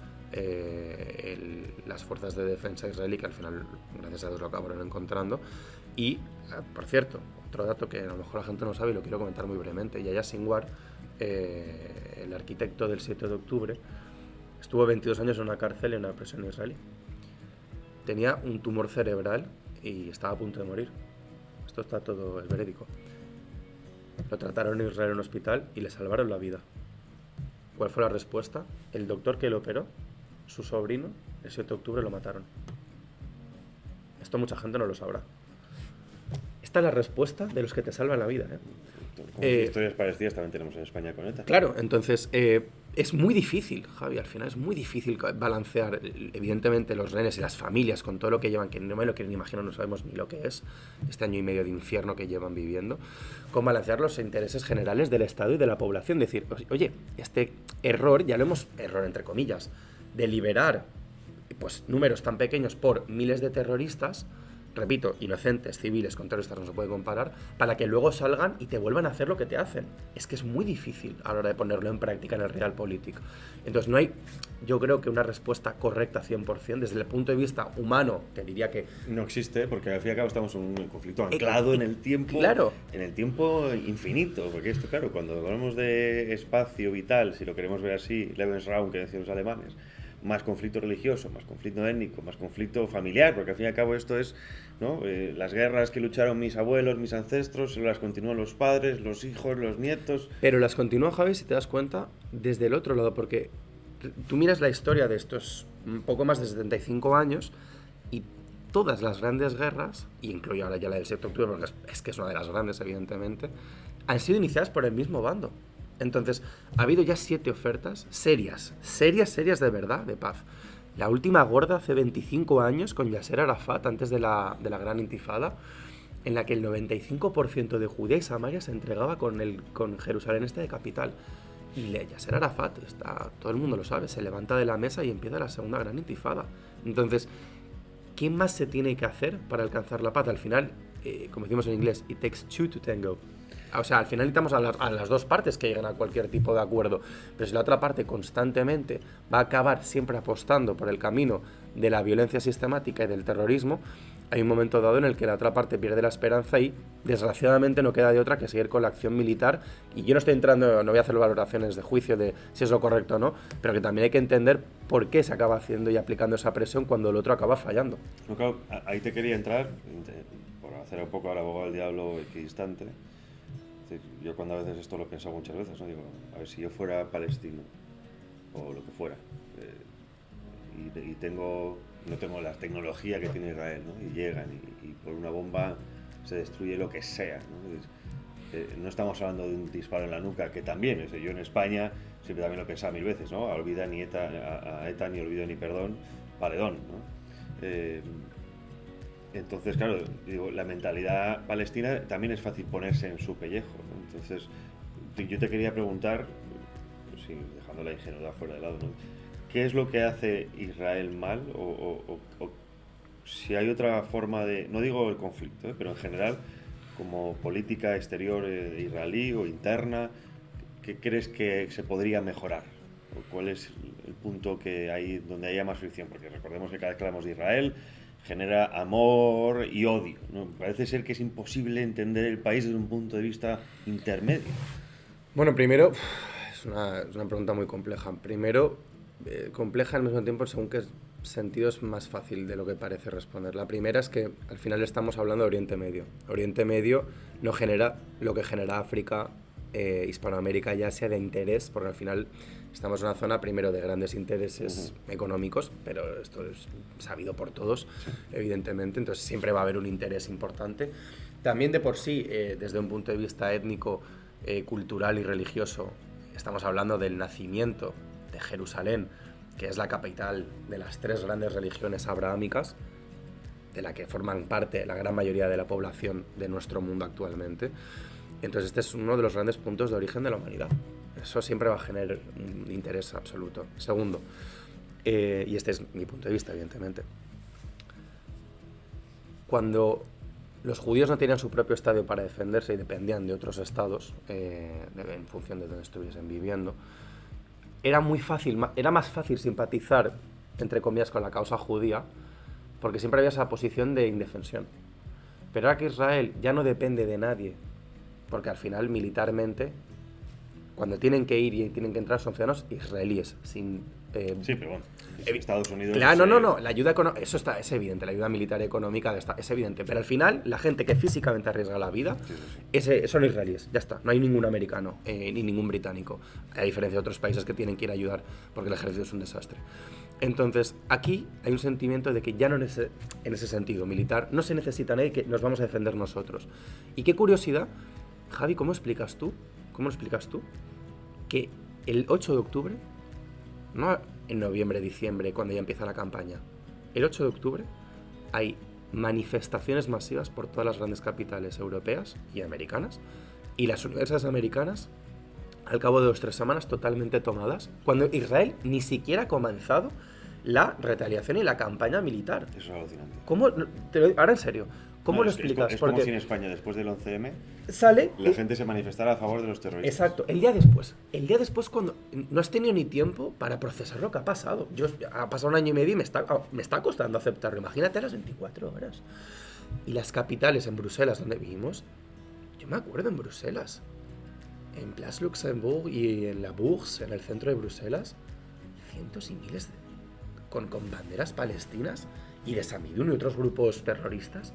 las fuerzas de defensa israelí, que al final, gracias a Dios, lo acabaron encontrando. Y, por cierto, otro dato que a lo mejor la gente no sabe y lo quiero comentar muy brevemente: Yahya Sinwar, el arquitecto del 7 de octubre, estuvo 22 años en una cárcel, en una prisión israelí. Tenía un tumor cerebral y estaba a punto de morir. Esto está todo, es verídico. Lo trataron en Israel en un hospital y le salvaron la vida. ¿Cuál fue la respuesta? El doctor que lo operó, su sobrino, el 7 de octubre lo mataron. Esto mucha gente no lo sabrá. Esta es la respuesta de los que te salvan la vida, historias parecidas también tenemos en España con ETA. Claro, entonces es muy difícil, Javi, al final es muy difícil balancear, evidentemente, los rehenes y las familias con todo lo que llevan, que no me lo quieren imaginar, no sabemos ni lo que es, este año y medio de infierno que llevan viviendo, con balancear los intereses generales del Estado y de la población. Decir, oye, este error, error entre comillas, de liberar pues números tan pequeños por miles de terroristas, repito, inocentes, civiles, con terroristas no se puede comparar, para que luego salgan y te vuelvan a hacer lo que te hacen. Es que es muy difícil a la hora de ponerlo en práctica en el realpolitik. Entonces no hay, yo creo que una respuesta correcta 100%. Desde el punto de vista humano, te diría que... no existe, porque al fin y al cabo estamos en un conflicto anclado en el tiempo, claro, en el tiempo infinito, porque esto, claro, cuando hablamos de espacio vital, si lo queremos ver así, Lebensraum, que decían los alemanes, más conflicto religioso, más conflicto étnico, más conflicto familiar, porque al fin y al cabo esto es, ¿no? Las guerras que lucharon mis abuelos, mis ancestros, las continúan los padres, los hijos, los nietos. Pero las continúa, Javi, si te das cuenta, desde el otro lado, porque tú miras la historia de estos un poco más de 75 años y todas las grandes guerras, y incluyo ahora ya la del 7 de octubre, porque es que es una de las grandes, evidentemente, han sido iniciadas por el mismo bando. Entonces, ha habido ya 7 ofertas serias de verdad, de paz. La última gorda hace 25 años con Yasser Arafat, antes de la gran intifada, en la que el 95% de Judea y Samaria se entregaba con Jerusalén de capital. Y Yasser Arafat, todo el mundo lo sabe, se levanta de la mesa y empieza la segunda gran intifada. Entonces, ¿qué más se tiene que hacer para alcanzar la paz? Al final, como decimos en inglés, it takes two to tango. O sea, al final necesitamos a las dos partes que lleguen a cualquier tipo de acuerdo. Pero si la otra parte constantemente va a acabar siempre apostando por el camino de la violencia sistemática y del terrorismo, hay un momento dado en el que la otra parte pierde la esperanza y, desgraciadamente, no queda de otra que seguir con la acción militar. Y yo no estoy entrando, no voy a hacer valoraciones de juicio de si es lo correcto o no, pero que también hay que entender por qué se acaba haciendo y aplicando esa presión cuando el otro acaba fallando. No, claro, ahí te quería entrar, por hacer un poco al abogado del diablo equidistante. Yo cuando a veces esto lo he pensado muchas veces, ¿no? Digo, a ver, si yo fuera palestino o lo que fuera, y no tengo la tecnología que tiene Israel, ¿no? Y llegan y por una bomba se destruye lo que sea, ¿no? No estamos hablando de un disparo en la nuca, que también, yo en España siempre también lo he pensado 1000 veces, ¿no? A ETA ni olvido ni perdón, paredón, ¿no? Entonces, claro, digo, la mentalidad palestina también es fácil ponerse en su pellejo, ¿no? Entonces, yo te quería preguntar, sí, dejando la ingenuidad fuera de lado, ¿no? ¿Qué es lo que hace Israel mal? O si hay otra forma de, no digo el conflicto, pero en general, como política exterior israelí o interna, ¿qué crees que se podría mejorar? ¿O cuál es el punto donde haya más fricción? Porque recordemos que cada vez que hablamos de Israel genera amor y odio, ¿no? Parece ser que es imposible entender el país desde un punto de vista intermedio. Bueno, primero, es una pregunta muy compleja. Primero, compleja al mismo tiempo, según qué sentido es más fácil de lo que parece responder. La primera es que al final estamos hablando de Oriente Medio. Oriente Medio no genera lo que genera África, Hispanoamérica y Asia de interés, porque al final Estamos en una zona, primero, de grandes intereses económicos, pero esto es sabido por todos, evidentemente, entonces siempre va a haber un interés importante. También de por sí, desde un punto de vista étnico, cultural y religioso, estamos hablando del nacimiento de Jerusalén, que es la capital de las 3 grandes religiones abrahámicas, de la que forman parte la gran mayoría de la población de nuestro mundo actualmente. Entonces este es uno de los grandes puntos de origen de la humanidad. Eso siempre va a generar un interés absoluto. Segundo, y este es mi punto de vista, evidentemente, cuando los judíos no tenían su propio estadio para defenderse y dependían de otros estados, en función de donde estuviesen viviendo, era más fácil simpatizar, entre comillas, con la causa judía, porque siempre había esa posición de indefensión. Pero ahora que Israel ya no depende de nadie, porque al final militarmente, cuando tienen que ir y tienen que entrar, son ciudadanos israelíes, sin... sí, pero bueno, Estados Unidos... Claro, no, la ayuda económica, eso es evidente, la ayuda militar y económica es evidente, pero al final, la gente que físicamente arriesga la vida, son israelíes, ya está, no hay ningún americano, ni ningún británico, a diferencia de otros países que tienen que ir a ayudar, porque el ejército es un desastre. Entonces, aquí hay un sentimiento de que ya no en ese sentido militar, no se necesita nadie, que nos vamos a defender nosotros. Y qué curiosidad, Javi, ¿cómo lo explicas tú que el 8 de octubre, no en noviembre, diciembre, cuando ya empieza la campaña, el 8 de octubre hay manifestaciones masivas por todas las grandes capitales europeas y americanas, y las universidades americanas, al cabo de 2 o 3 semanas, totalmente tomadas, cuando Israel ni siquiera ha comenzado la retaliación y la campaña militar? Eso es alucinante. ¿Cómo? Ahora en serio, ¿cómo lo explicas? Es como si en España, después del 11M, la gente se manifestara a favor de los terroristas. Exacto, el día después cuando no has tenido ni tiempo para procesar lo que ha pasado. Ha pasado 1 año y medio y me está costando aceptarlo. Imagínate a las 24 horas. Y las capitales, en Bruselas, donde vivimos, yo me acuerdo en Bruselas, en Place Luxembourg y en la Bourse, en el centro de Bruselas, cientos y miles con banderas palestinas y de Samidun y otros grupos terroristas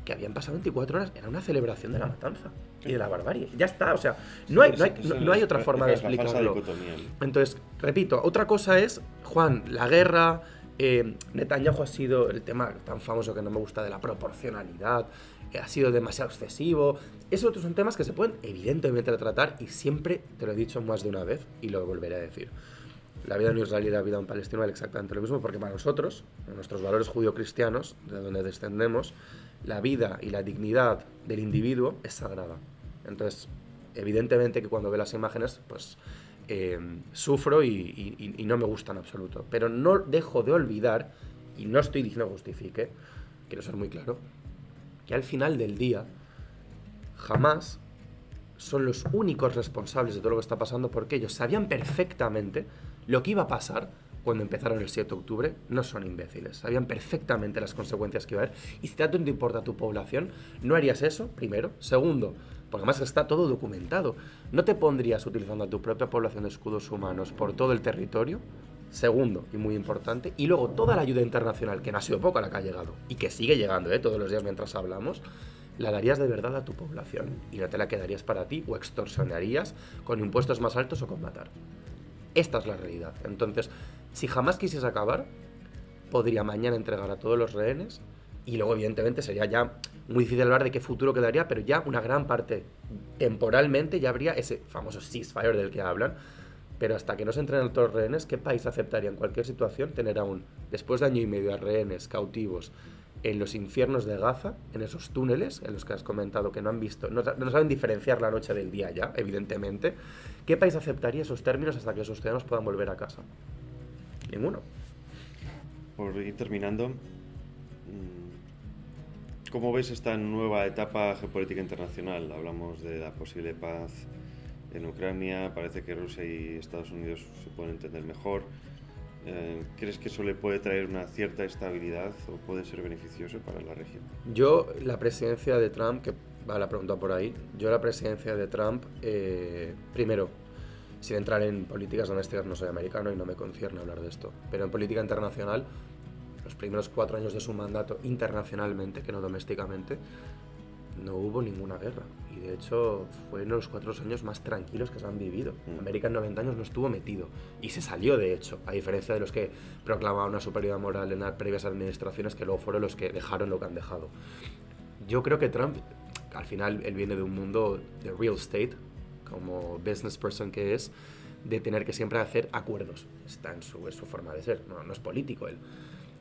que habían pasado 24 horas. Era una celebración de la matanza y de la barbarie. Ya está, o sea, no hay otra forma de explicarlo. Entonces, repito, otra cosa es, Juan, la guerra, Netanyahu ha sido el tema tan famoso que no me gusta de la proporcionalidad, ha sido demasiado excesivo. Esos son temas que se pueden evidentemente tratar, y siempre te lo he dicho más de una vez y lo volveré a decir. La vida en Israel y la vida en Palestina vale exactamente lo mismo, porque para nosotros, en nuestros valores judío-cristianos, de donde descendemos, la vida y la dignidad del individuo es sagrada. Entonces, evidentemente que cuando veo las imágenes, pues sufro y no me gusta en absoluto. Pero no dejo de olvidar, y no estoy diciendo que justifique, quiero ser muy claro, que al final del día, jamás son los únicos responsables de todo lo que está pasando, porque ellos sabían perfectamente lo que iba a pasar cuando empezaron el 7 de octubre. No son imbéciles, sabían perfectamente las consecuencias que iba a haber, y si tanto te importa a tu población, no harías eso, primero. Segundo, porque además está todo documentado, no te pondrías utilizando a tu propia población de escudos humanos por todo el territorio. Segundo, y muy importante, y luego toda la ayuda internacional, que no ha sido poca la que ha llegado, y que sigue llegando todos los días mientras hablamos, la darías de verdad a tu población, y no te la quedarías para ti, o extorsionarías con impuestos más altos o con matar. Esta es la realidad. Entonces, si jamás quisiese acabar, podría mañana entregar a todos los rehenes, y luego evidentemente sería ya muy difícil hablar de qué futuro quedaría, pero ya una gran parte, temporalmente, ya habría ese famoso ceasefire del que hablan. Pero hasta que no se entrenen todos los rehenes, ¿qué país aceptaría en cualquier situación tener aún, después de 1 año y medio, a rehenes cautivos en los infiernos de Gaza, en esos túneles en los que has comentado que no han visto, no saben diferenciar la noche del día ya, evidentemente? ¿Qué país aceptaría esos términos hasta que esos ciudadanos puedan volver a casa? Ninguno. Por ir terminando, ¿cómo ves esta nueva etapa geopolítica internacional? Hablamos de la posible paz en Ucrania, parece que Rusia y Estados Unidos se pueden entender mejor. ¿Crees que eso le puede traer una cierta estabilidad o puede ser beneficioso para la región? Yo, la presidencia de Trump, que va la pregunta por ahí, primero, sin entrar en políticas domésticas, no soy americano y no me concierne hablar de esto, pero en política internacional, los primeros 4 años de su mandato internacionalmente, que no domésticamente, no hubo ninguna guerra, y de hecho fue uno de los 4 años más tranquilos que se han vivido. América en 90 años no estuvo metido y se salió, de hecho, a diferencia de los que proclamaban una superioridad moral en las previas administraciones, que luego fueron los que dejaron lo que han dejado. Yo creo que Trump, al final, él viene de un mundo de real estate, como business person que es, de tener que siempre hacer acuerdos. Está en su forma de ser, no es político él.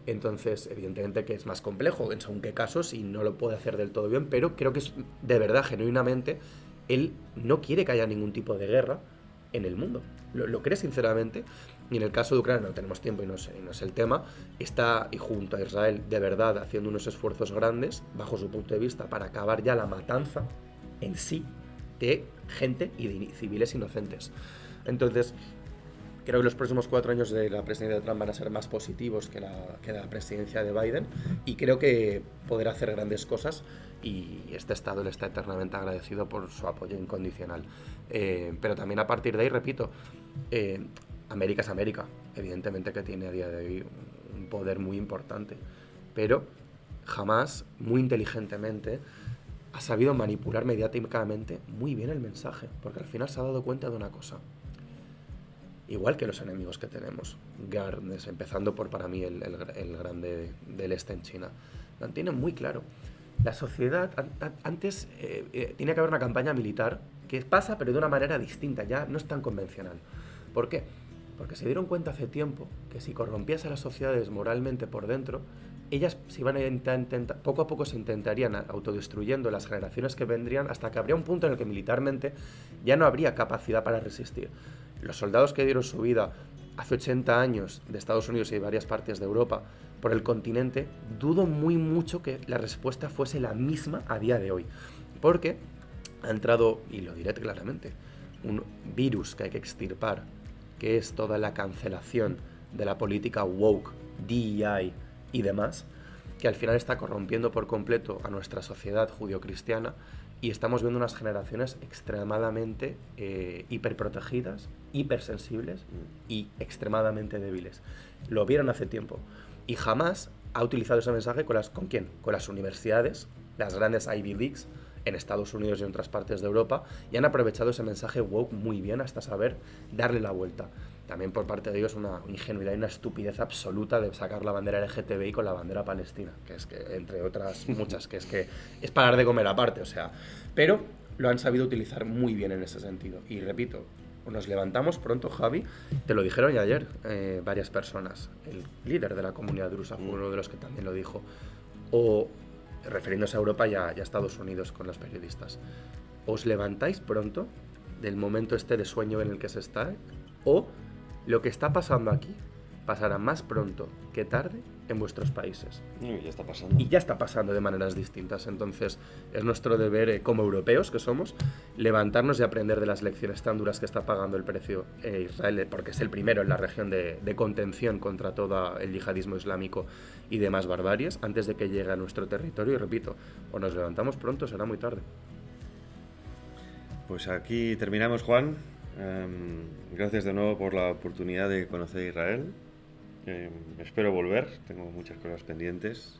Entonces, evidentemente que es más complejo en según qué casos y no lo puede hacer del todo bien, pero creo que es de verdad, genuinamente, él no quiere que haya ningún tipo de guerra en el mundo. Lo cree sinceramente, y en el caso de Ucrania no tenemos tiempo y no es el tema, está, y junto a Israel, de verdad haciendo unos esfuerzos grandes, bajo su punto de vista, para acabar ya la matanza en sí de gente y de civiles inocentes. Entonces, creo que los próximos 4 años de la presidencia de Trump van a ser más positivos que la presidencia de Biden, y creo que podrá hacer grandes cosas, y este Estado le está eternamente agradecido por su apoyo incondicional. Pero también a partir de ahí, repito, América es América, evidentemente que tiene a día de hoy un poder muy importante, pero jamás, muy inteligentemente, ha sabido manipular mediáticamente muy bien el mensaje, porque al final se ha dado cuenta de una cosa. Igual que los enemigos que tenemos, grandes, empezando por, para mí, el grande del este en China, lo tienen muy claro. La sociedad, antes tenía que haber una campaña militar que pasa, pero de una manera distinta, ya no es tan convencional. ¿Por qué? Porque se dieron cuenta hace tiempo que si corrompías a las sociedades moralmente por dentro, ellas se iban a intentar, poco a poco se intentarían autodestruyendo las generaciones que vendrían, hasta que habría un punto en el que militarmente ya no habría capacidad para resistir. Los soldados que dieron su vida hace 80 años de Estados Unidos y de varias partes de Europa por el continente, dudo muy mucho que la respuesta fuese la misma a día de hoy. Porque ha entrado, y lo diré claramente, un virus que hay que extirpar, que es toda la cancelación de la política woke, DEI y demás, que al final está corrompiendo por completo a nuestra sociedad judio-cristiana, y estamos viendo unas generaciones extremadamente hiperprotegidas, hipersensibles y extremadamente débiles. Lo vieron hace tiempo y jamás ha utilizado ese mensaje ¿con quién? Con las universidades, las grandes Ivy Leagues en Estados Unidos y en otras partes de Europa, y han aprovechado ese mensaje woke muy bien hasta saber darle la vuelta. También por parte de ellos una ingenuidad y una estupidez absoluta de sacar la bandera LGTBI con la bandera palestina, que es que, entre otras muchas, que es parar de comer aparte, o sea, pero lo han sabido utilizar muy bien en ese sentido. Y repito, nos levantamos pronto, Javi, te lo dijeron ya ayer varias personas, el líder de la comunidad drusa fue uno de los que también lo dijo, o refiriéndose a Europa y a Estados Unidos con los periodistas, os levantáis pronto del momento este de sueño en el que se está, o lo que está pasando aquí pasará más pronto que tarde en vuestros países. Ya está pasando. Y ya está pasando de maneras distintas. Entonces es nuestro deber, como europeos que somos, levantarnos y aprender de las lecciones tan duras que está pagando el precio Israel, porque es el primero en la región de contención contra todo el yihadismo islámico y demás barbaries, antes de que llegue a nuestro territorio. Y repito, o nos levantamos pronto, será muy tarde. Pues aquí terminamos, Juan. Gracias de nuevo por la oportunidad de conocer Israel. Espero volver, tengo muchas cosas pendientes.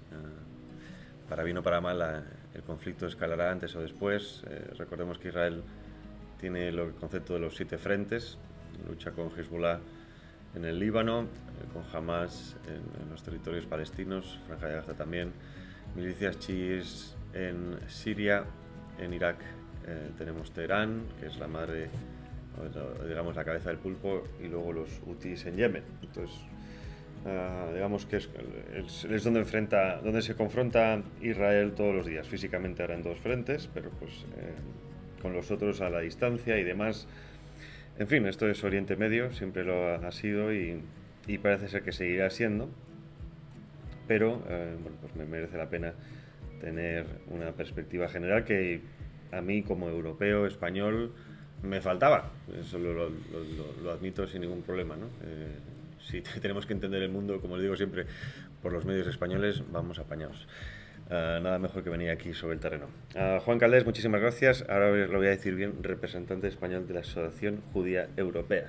Para bien o para mal, el conflicto escalará antes o después. Recordemos que Israel tiene el concepto de los 7 frentes: lucha con Hezbollah en el Líbano, con Hamas en los territorios palestinos, Franja de Gaza también, milicias chiíes en Siria, en Irak tenemos Teherán, que es la madre, digamos, la cabeza del pulpo, y luego los hutíes en Yemen. Entonces, digamos que es donde se confronta Israel todos los días. Físicamente ahora en 2 frentes, pero pues con los otros a la distancia y demás. En fin, esto es Oriente Medio, siempre lo ha sido y parece ser que seguirá siendo, pero bueno, pues me merece la pena tener una perspectiva general que a mí, como europeo, español, me faltaba. Eso lo admito sin ningún problema, ¿no? Si tenemos que entender el mundo, como les digo siempre, por los medios españoles, vamos apañados. Nada mejor que venir aquí sobre el terreno. Juan Caldés, muchísimas gracias. Ahora lo voy a decir bien: representante español de la Asociación Judía Europea.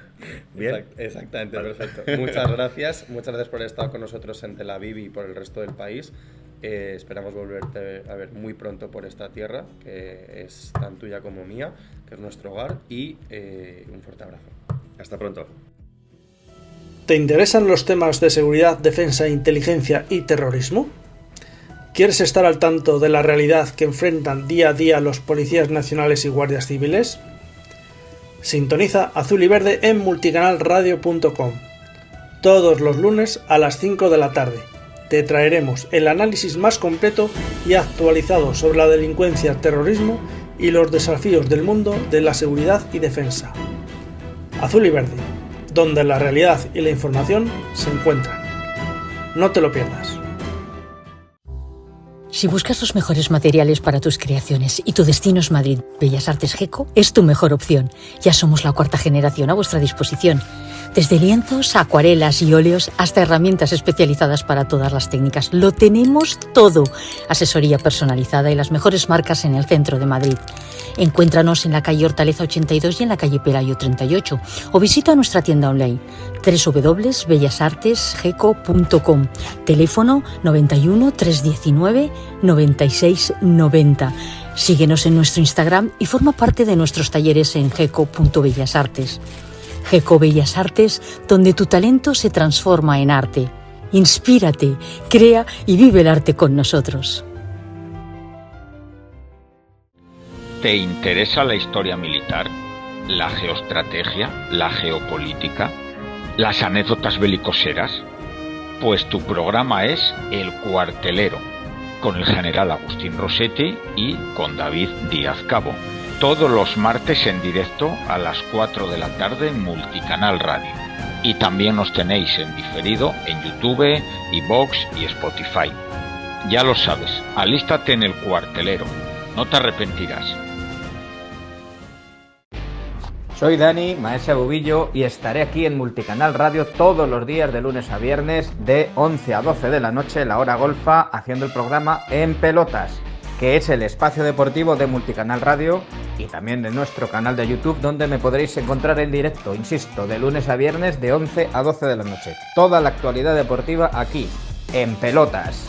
¿Bien? Exactamente, vale. Perfecto. Muchas gracias por haber estado con nosotros en Tel Aviv y por el resto del país. Esperamos volverte a ver muy pronto por esta tierra, que es tan tuya como mía, que es nuestro hogar, y un fuerte abrazo. Hasta pronto. ¿Te interesan los temas de seguridad, defensa, inteligencia y terrorismo? ¿Quieres estar al tanto de la realidad que enfrentan día a día los policías nacionales y guardias civiles? Sintoniza Azul y Verde en multicanalradio.com. Todos los lunes a las 5 de la tarde. Te traeremos el análisis más completo y actualizado sobre la delincuencia, terrorismo y los desafíos del mundo de la seguridad y defensa. Azul y Verde, donde la realidad y la información se encuentran. No te lo pierdas. Si buscas los mejores materiales para tus creaciones y tu destino es Madrid, Bellas Artes GECO es tu mejor opción. Ya somos la 4ª generación a vuestra disposición. Desde lienzos, acuarelas y óleos hasta herramientas especializadas para todas las técnicas. Lo tenemos todo. Asesoría personalizada y las mejores marcas en el centro de Madrid. Encuéntranos en la calle Hortaleza 82 y en la calle Pelayo 38 o visita nuestra tienda online www.bellasartesgeco.com. Teléfono 91 319 96 90. Síguenos en nuestro Instagram y forma parte de nuestros talleres en geco.bellasartes. GECO Bellas Artes, donde tu talento se transforma en arte. Inspírate, crea y vive el arte con nosotros. ¿Te interesa la historia militar, la geoestrategia, la geopolítica, las anécdotas belicoseras? Pues tu programa es El Cuartelero, con el general Agustín Rossetti y con David Díaz Cabo. Todos los martes en directo a las 4 de la tarde en Multicanal Radio. Y también nos tenéis en diferido en YouTube, iVoox y Spotify. Ya lo sabes, alístate en El Cuartelero, no te arrepentirás. Soy Dani, maestre Bubillo, y estaré aquí en Multicanal Radio todos los días de lunes a viernes de 11 a 12 de la noche, la hora golfa, haciendo el programa En Pelotas, que es el espacio deportivo de Multicanal Radio y también de nuestro canal de YouTube, donde me podréis encontrar en directo, insisto, de lunes a viernes de 11 a 12 de la noche. Toda la actualidad deportiva aquí, En Pelotas.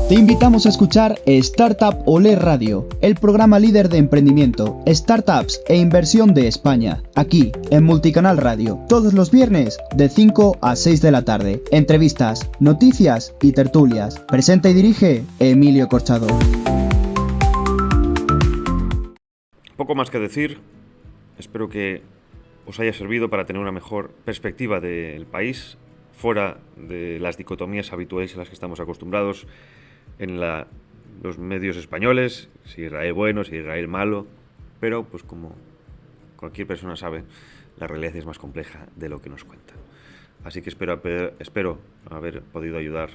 Te invitamos a escuchar Startup Olé Radio, el programa líder de emprendimiento, startups e inversión de España, aquí en Multicanal Radio, todos los viernes de 5 a 6 de la tarde. Entrevistas, noticias y tertulias. Presenta y dirige Emilio Corchado. Poco más que decir. Espero que os haya servido para tener una mejor perspectiva del país, fuera de las dicotomías habituales a las que estamos acostumbrados en los medios españoles, si Israel bueno, si Israel malo, pero pues como cualquier persona sabe, la realidad es más compleja de lo que nos cuenta. Así que espero haber podido ayudar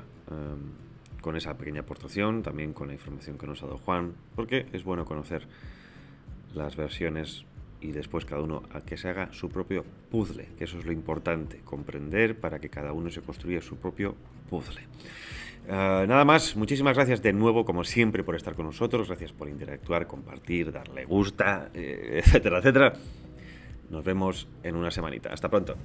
con esa pequeña aportación, también con la información que nos ha dado Juan, porque es bueno conocer las versiones y después cada uno a que se haga su propio puzzle, que eso es lo importante, comprender para que cada uno se construya su propio puzzle. Nada más, muchísimas gracias de nuevo, como siempre, por estar con nosotros, gracias por interactuar, compartir, darle gusta, etcétera, etcétera. Nos vemos en una semanita. Hasta pronto.